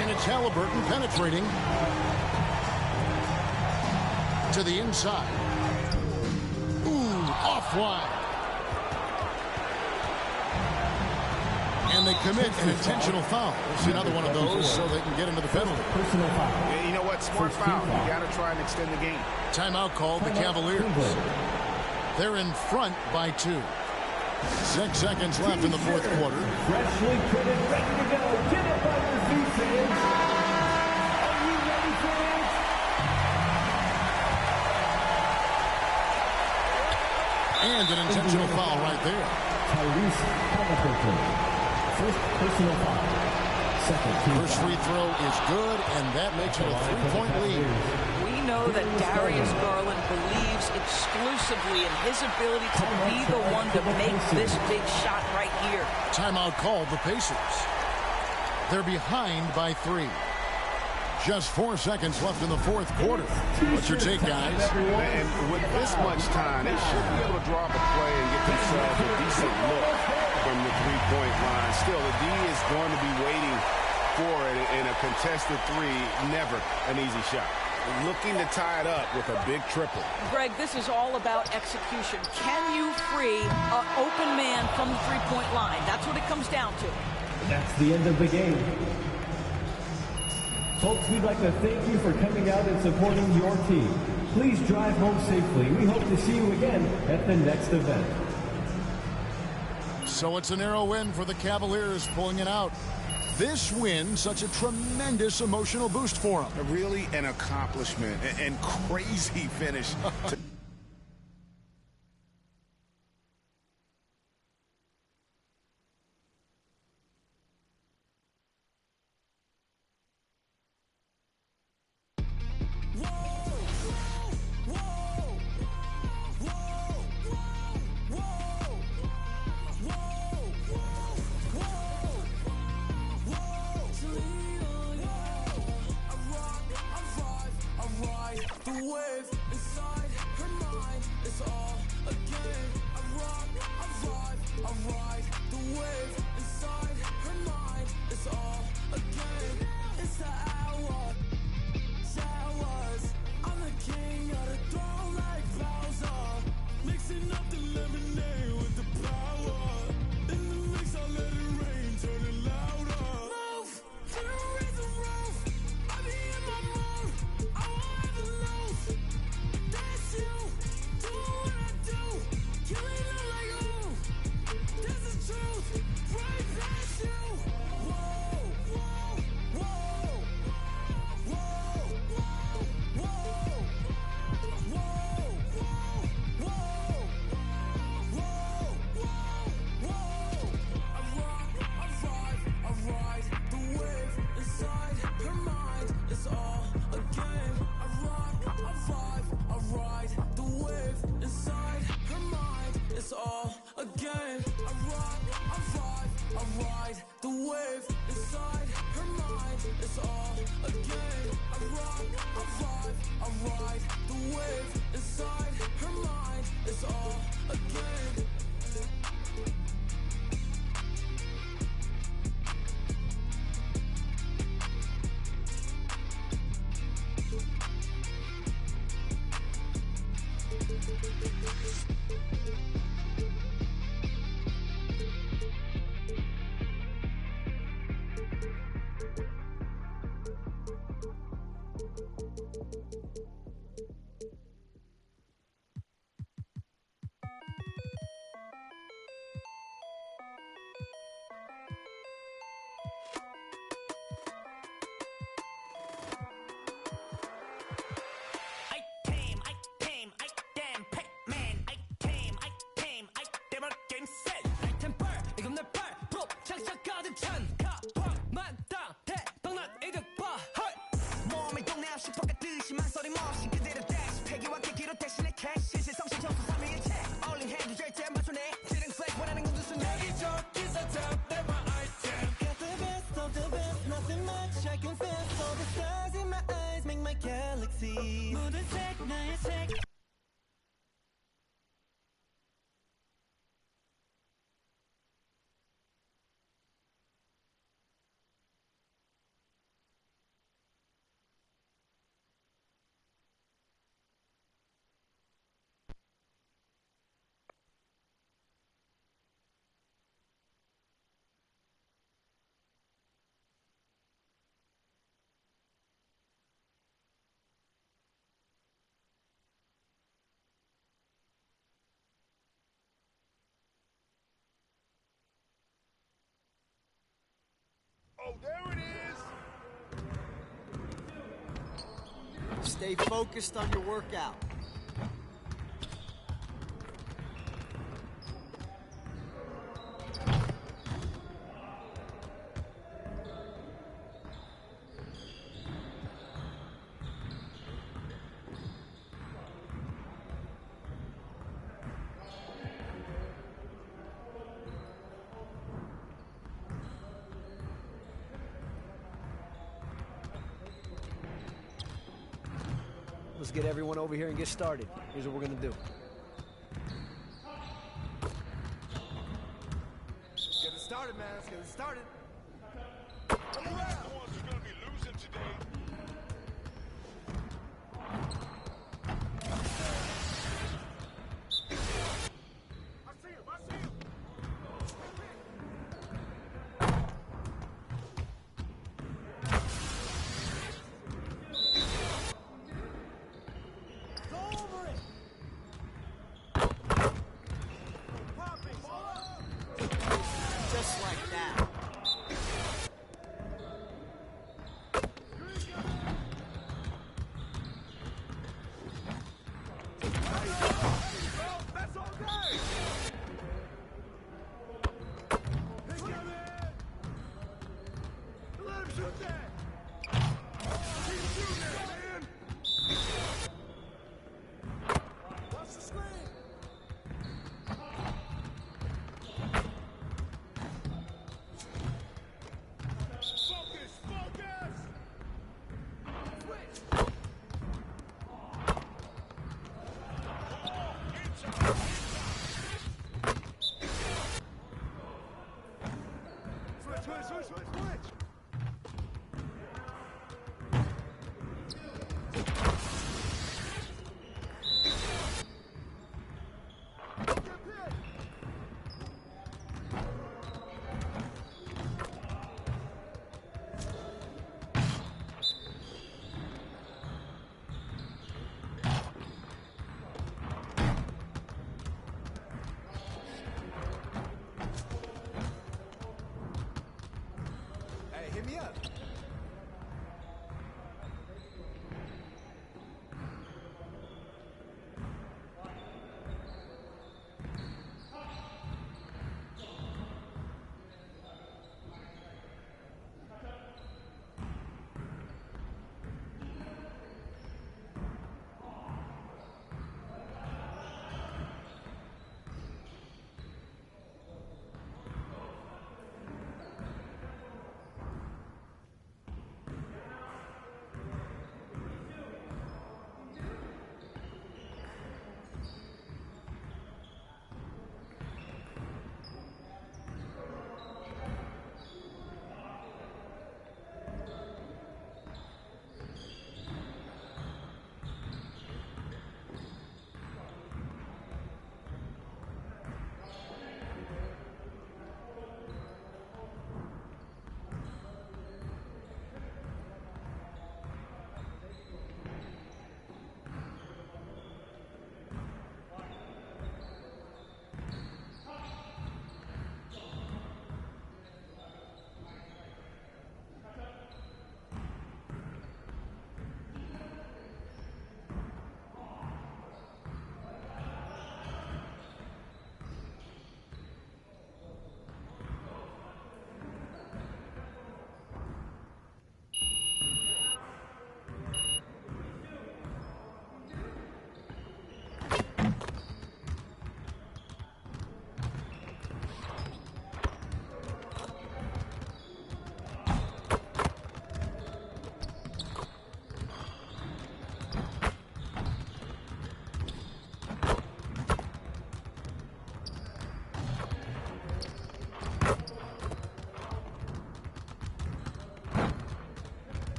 And it's Halliburton penetrating to the inside. Ooh, offline. And they commit an intentional foul. We'll see another one of those so they can get into the penalty. Yeah, you know what? Smart foul. You got to try and extend the game. Timeout called the Cavaliers. They're in front by 2. 6 seconds left in the fourth quarter. Freshly printed, ready to go. Get up on your feet, fans. Are you ready, fans? And an intentional foul right there. Tyrese Halliburton. First personal foul. Second team First free throw is good, and that makes it a 3-point lead. We know that Darius Garland believes exclusively in his ability to be the one to make this big shot right here. Timeout called the Pacers. They're behind by 3. Just 4 seconds left in the fourth quarter. What's your take, guys? And with this much time, they should be able to draw up a play and get themselves a decent look from the three-point line. Still, the D is going to be waiting for it in a contested three. Never an easy shot. Looking to tie it up with a big triple. Greg, this is all about execution. Can you free an open man from the three-point line? That's what it comes down to. That's the end of the game. Folks, we'd like to thank you for coming out and supporting your team. Please drive home safely. We hope to see you again at the next event. So it's a narrow win for the Cavaliers, pulling it out. This win, such a tremendous emotional boost for them. Really an accomplishment and crazy finish. wave inside her mind, it's all a game. I rock, I vibe, I ride the wave inside her mind, it's all a game. Oh, there it is! Stay focused on your workout. Let's get everyone over here and get started. Here's what we're gonna do. Let's get it started, man. Let's get it started. Come around. The ones who are gonna be losing today. I see him. I see him. Just like that. That's all day. Pick him in. Let him shoot that. Keep shooting it, man. Watch the screen. Focus, focus. Switch. Switch. Hey, hit me up.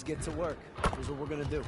Let's get to work. Here's what we're going to do.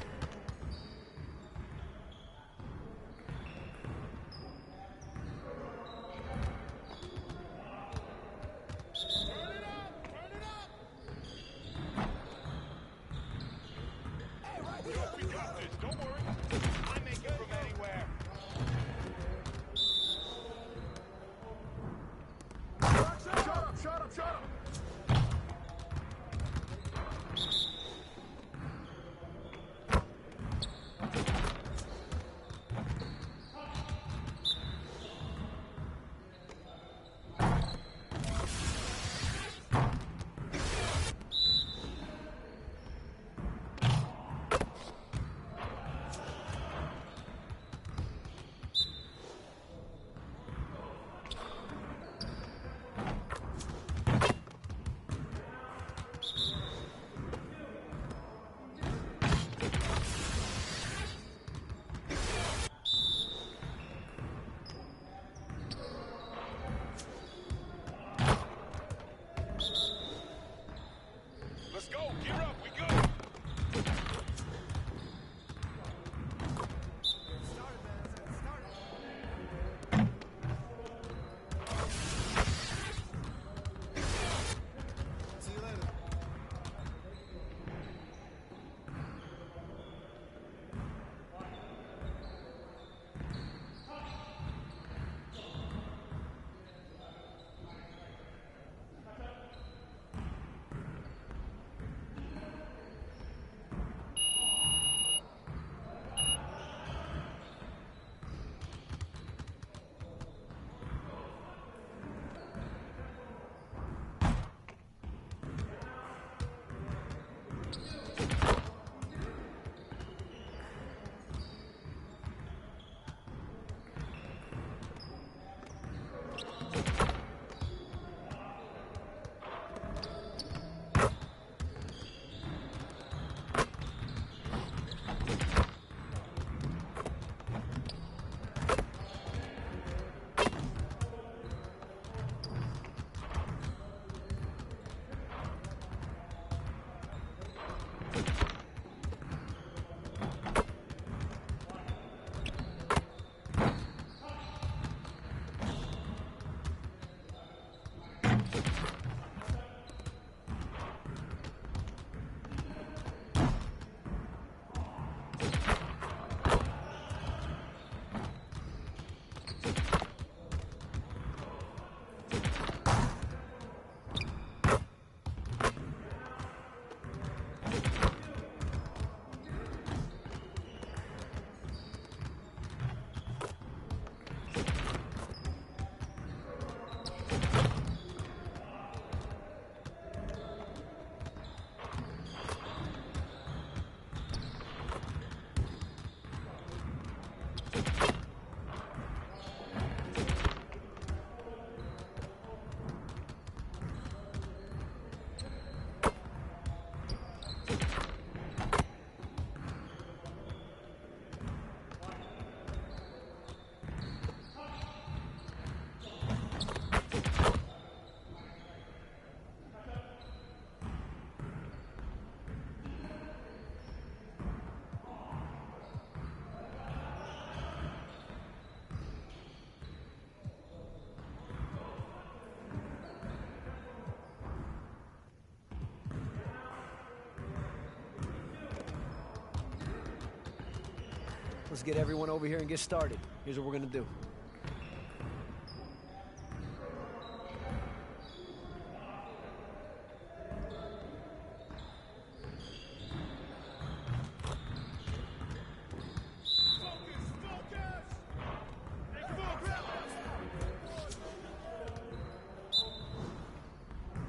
Let's get everyone over here and get started. Here's what we're going to do.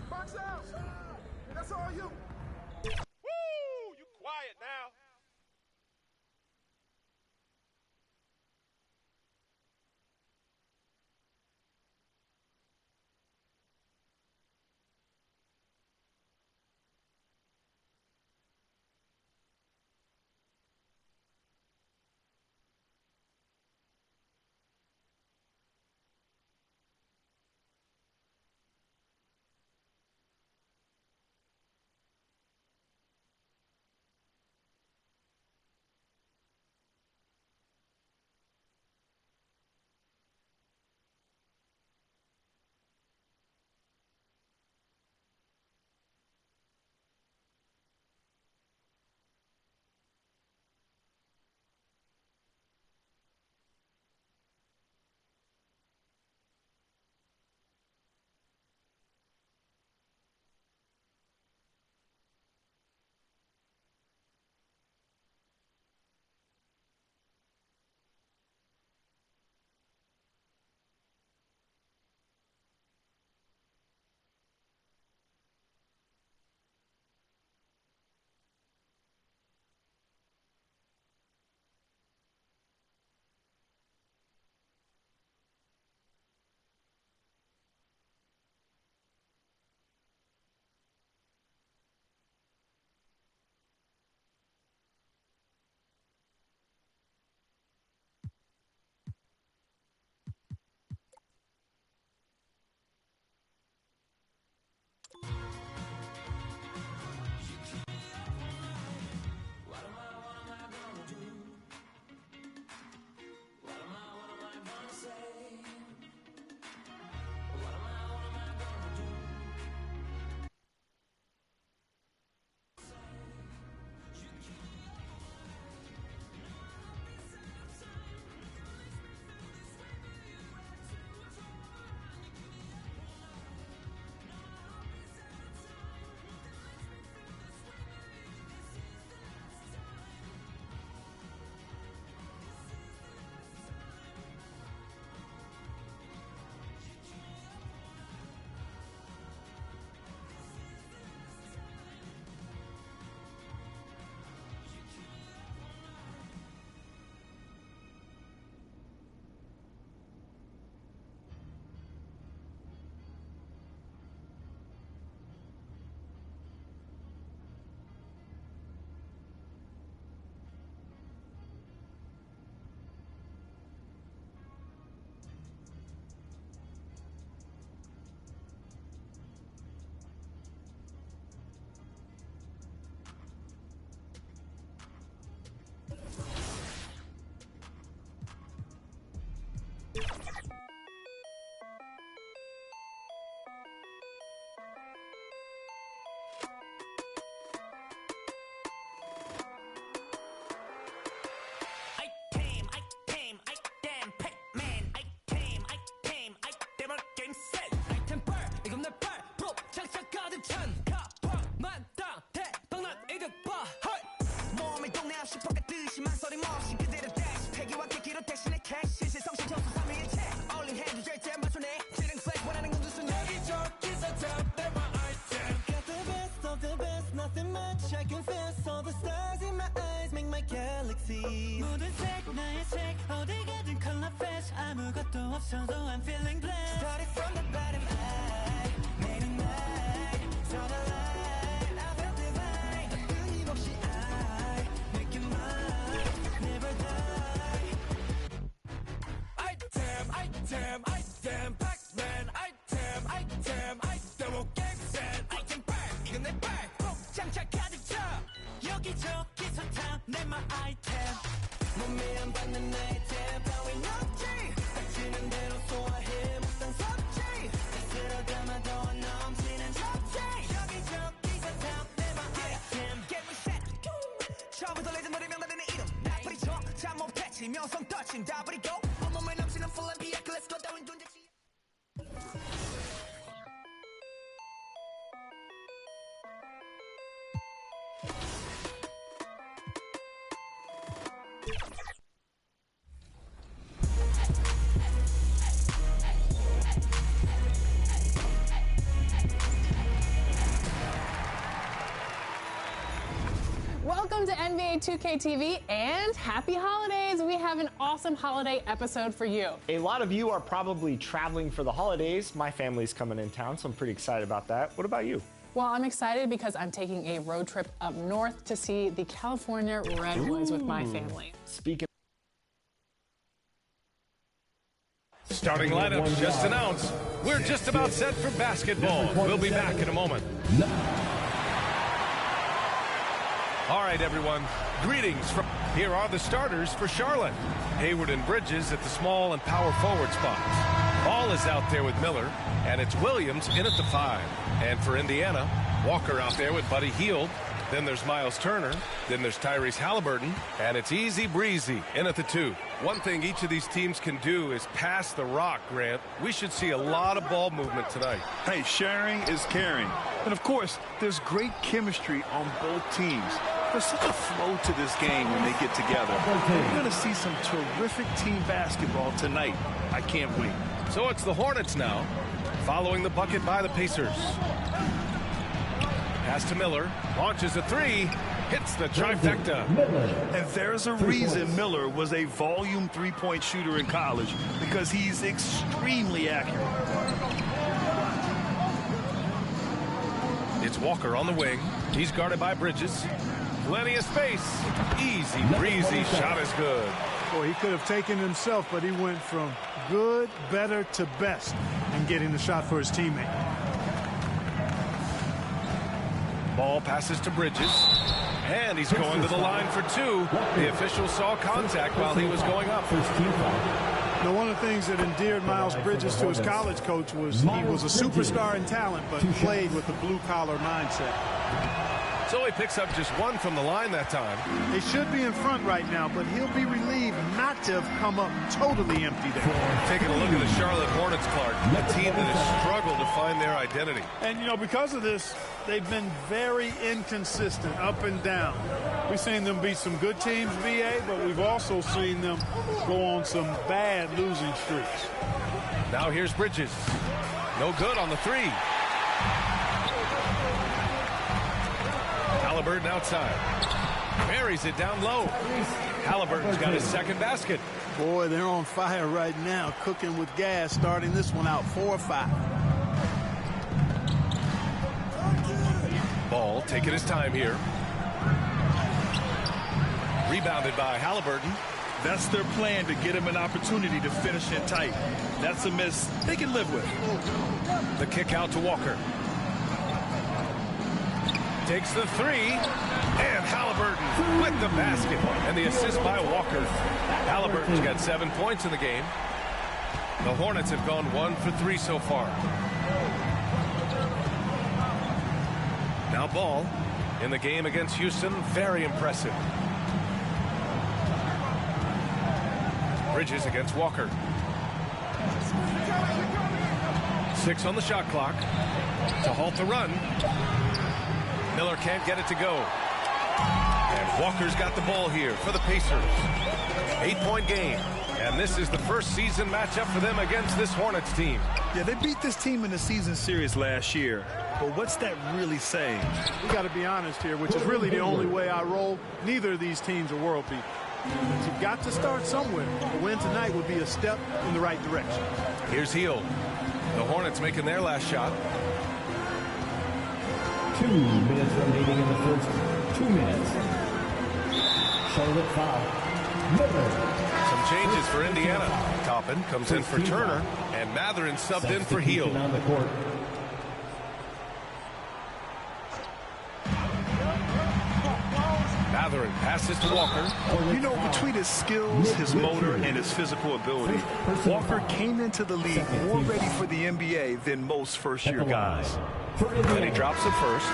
Box out! That's all you! Woo! You quiet now. I can feel all the stars in my eyes make my galaxy. 모든 색 나의 색 어디 가든 color fresh 아무것도 없어도 I'm feeling blessed. Started from the bottom high 내일은 날 so the light I feel divine 끊임없이 I make it mine never die. Item Pac-Man item 객산 item back 이건 내 back 꼭 장착 가득 차 여기저기서 탐내마 아이템 몸에 안 받는 아이템 따윈 없지 닥치는 대로 소화해 못한 섭취 스스로 담아도 넘치는 접시 여기저기서 탐내마 아이템 Get reset 처음부터 레전더리 명단되는 이름 나 부딪혀 잠못 패치 명성 터칭 다 버리고 온몸에 넘치는 full NBA Let's go 따윈 존재치. Welcome to NBA 2K TV and happy holidays. We have an awesome holiday episode for you. A lot of you are probably traveling for the holidays. My family's coming in town, so I'm pretty excited about that. What about you? Well, I'm excited because I'm taking a road trip up north to see the California Redwoods with my family. Speaking Starting lineups just announced. We're just about set for basketball. We'll be back in a moment. All right, everyone. Greetings from... Here are the starters for Charlotte. Hayward and Bridges at the small and power forward spots. Ball is out there with Miller, and it's Williams in at the 5. And for Indiana, Walker out there with Buddy Hield. Then there's Miles Turner. Then there's Tyrese Halliburton. And it's Easy Breezy in at the 2. One thing each of these teams can do is pass the rock, Grant. We should see a lot of ball movement tonight. Hey, sharing is caring. And, of course, there's great chemistry on both teams. There's such a flow to this game when they get together. We're going to see some terrific team basketball tonight. I can't wait. So it's the Hornets now, following the bucket by the Pacers. Pass to Miller, launches a 3, hits the trifecta. And there's a reason Miller was a volume three-point shooter in college, because he's extremely accurate. It's Walker on the wing. He's guarded by Bridges. Plenty of space. Easy breezy shot is good. Boy, he could have taken himself, but he went from good, better to best in getting the shot for his teammate. Ball passes to Bridges. And he's going to the line for 2. The official saw contact while he was going up. Now, one of the things that endeared Miles Bridges to his college coach was he was a superstar in talent, but played with a blue-collar mindset. So he picks up just 1 from the line that time. They should be in front right now, but he'll be relieved not to have come up totally empty there. Taking a look at the Charlotte Hornets, Clark, a team that has struggled to find their identity. And, you know, because of this, they've been very inconsistent, up and down. We've seen them beat some good teams, VA, but we've also seen them go on some bad losing streaks. Now here's Bridges. No good on the 3. Halliburton outside. Buries it down low. Halliburton's got his second basket. Boy, they're on fire right now, cooking with gas, starting this one out 4-5. Ball taking his time here. Rebounded by Halliburton. That's their plan, to get him an opportunity to finish in tight. That's a miss they can live with. The kick out to Walker. Takes the 3, and Halliburton with the basket, and the assist by Walker. Halliburton's got 7 points in the game. The Hornets have gone 1 for 3 so far. Now Ball in the game against Houston, very impressive. Bridges against Walker. 6 on the shot clock to halt the run. Miller can't get it to go. And Walker's got the ball here for the Pacers. 8-point game. And this is the first season matchup for them against this Hornets team. Yeah, they beat this team in the season series last year. But what's that really saying? We got to be honest here, which is really the only way I roll. Neither of these teams are world beaters. But you've got to start somewhere. A win tonight would be a step in the right direction. Here's Heel. The Hornets making their last shot. 2 minutes remaining in the first. 2 minutes. Charlotte foul. Miller. Some changes for Indiana. Toppin comes in for Turner, and Matherin subbed in for Heel. On the court. Matherin passes to Walker. You know, between his skills, his motor, and his physical ability, Walker came into the league more ready for the NBA than most first-year guys. And he drops it first.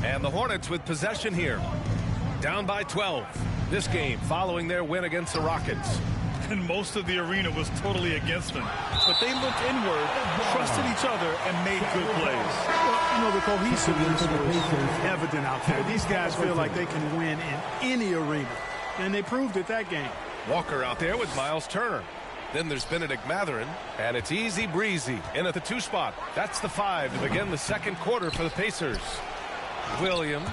And the Hornets with possession here. Down by 12. This game following their win against the Rockets. And most of the arena was totally against them. But they looked inward, trusted each other, and made good plays. Well, you know, the cohesiveness was evident out there. These guys feel like they can win in any arena. And they proved it that game. Walker out there with Miles Turner. Then there's Benedict Matherin, and it's easy breezy in at the 2 spot. That's the 5 to begin the second quarter for the Pacers. Williams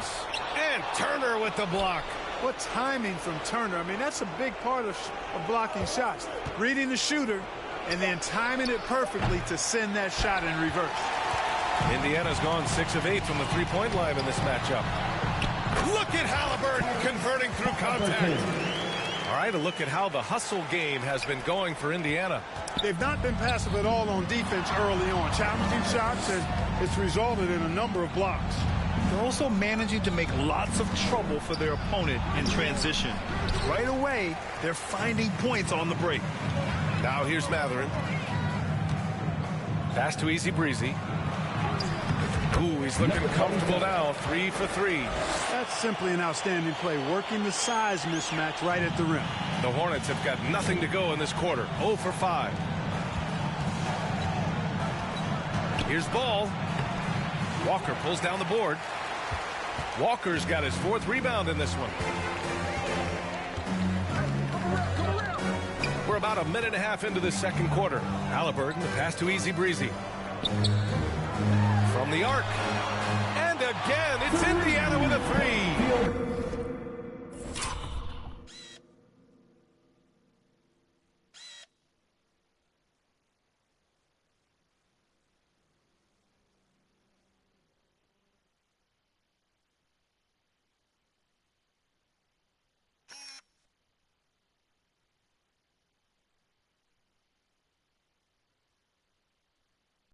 and Turner with the block. What timing from Turner. I mean, that's a big part of blocking shots. Reading the shooter and then timing it perfectly to send that shot in reverse. Indiana's gone 6 of 8 from the three-point line in this matchup. Look at Halliburton converting through contact. All right, a look at how the hustle game has been going for Indiana. They've not been passive at all on defense early on. Challenging shots, and it's resulted in a number of blocks. They're also managing to make lots of trouble for their opponent in transition. Right away, they're finding points on the break. Now here's Matherin. Pass to Easy Breezy. Ooh, he's looking comfortable now. 3 for 3. That's simply an outstanding play, working the size mismatch right at the rim. The Hornets have got nothing to go in this quarter. 0 for 5. Here's Ball. Walker pulls down the board. Walker's got his 4th rebound in this one. We're about a minute and a half into the second quarter. Halliburton, the pass to Easy Breezy. From the arc. And again, it's Indiana with a 3.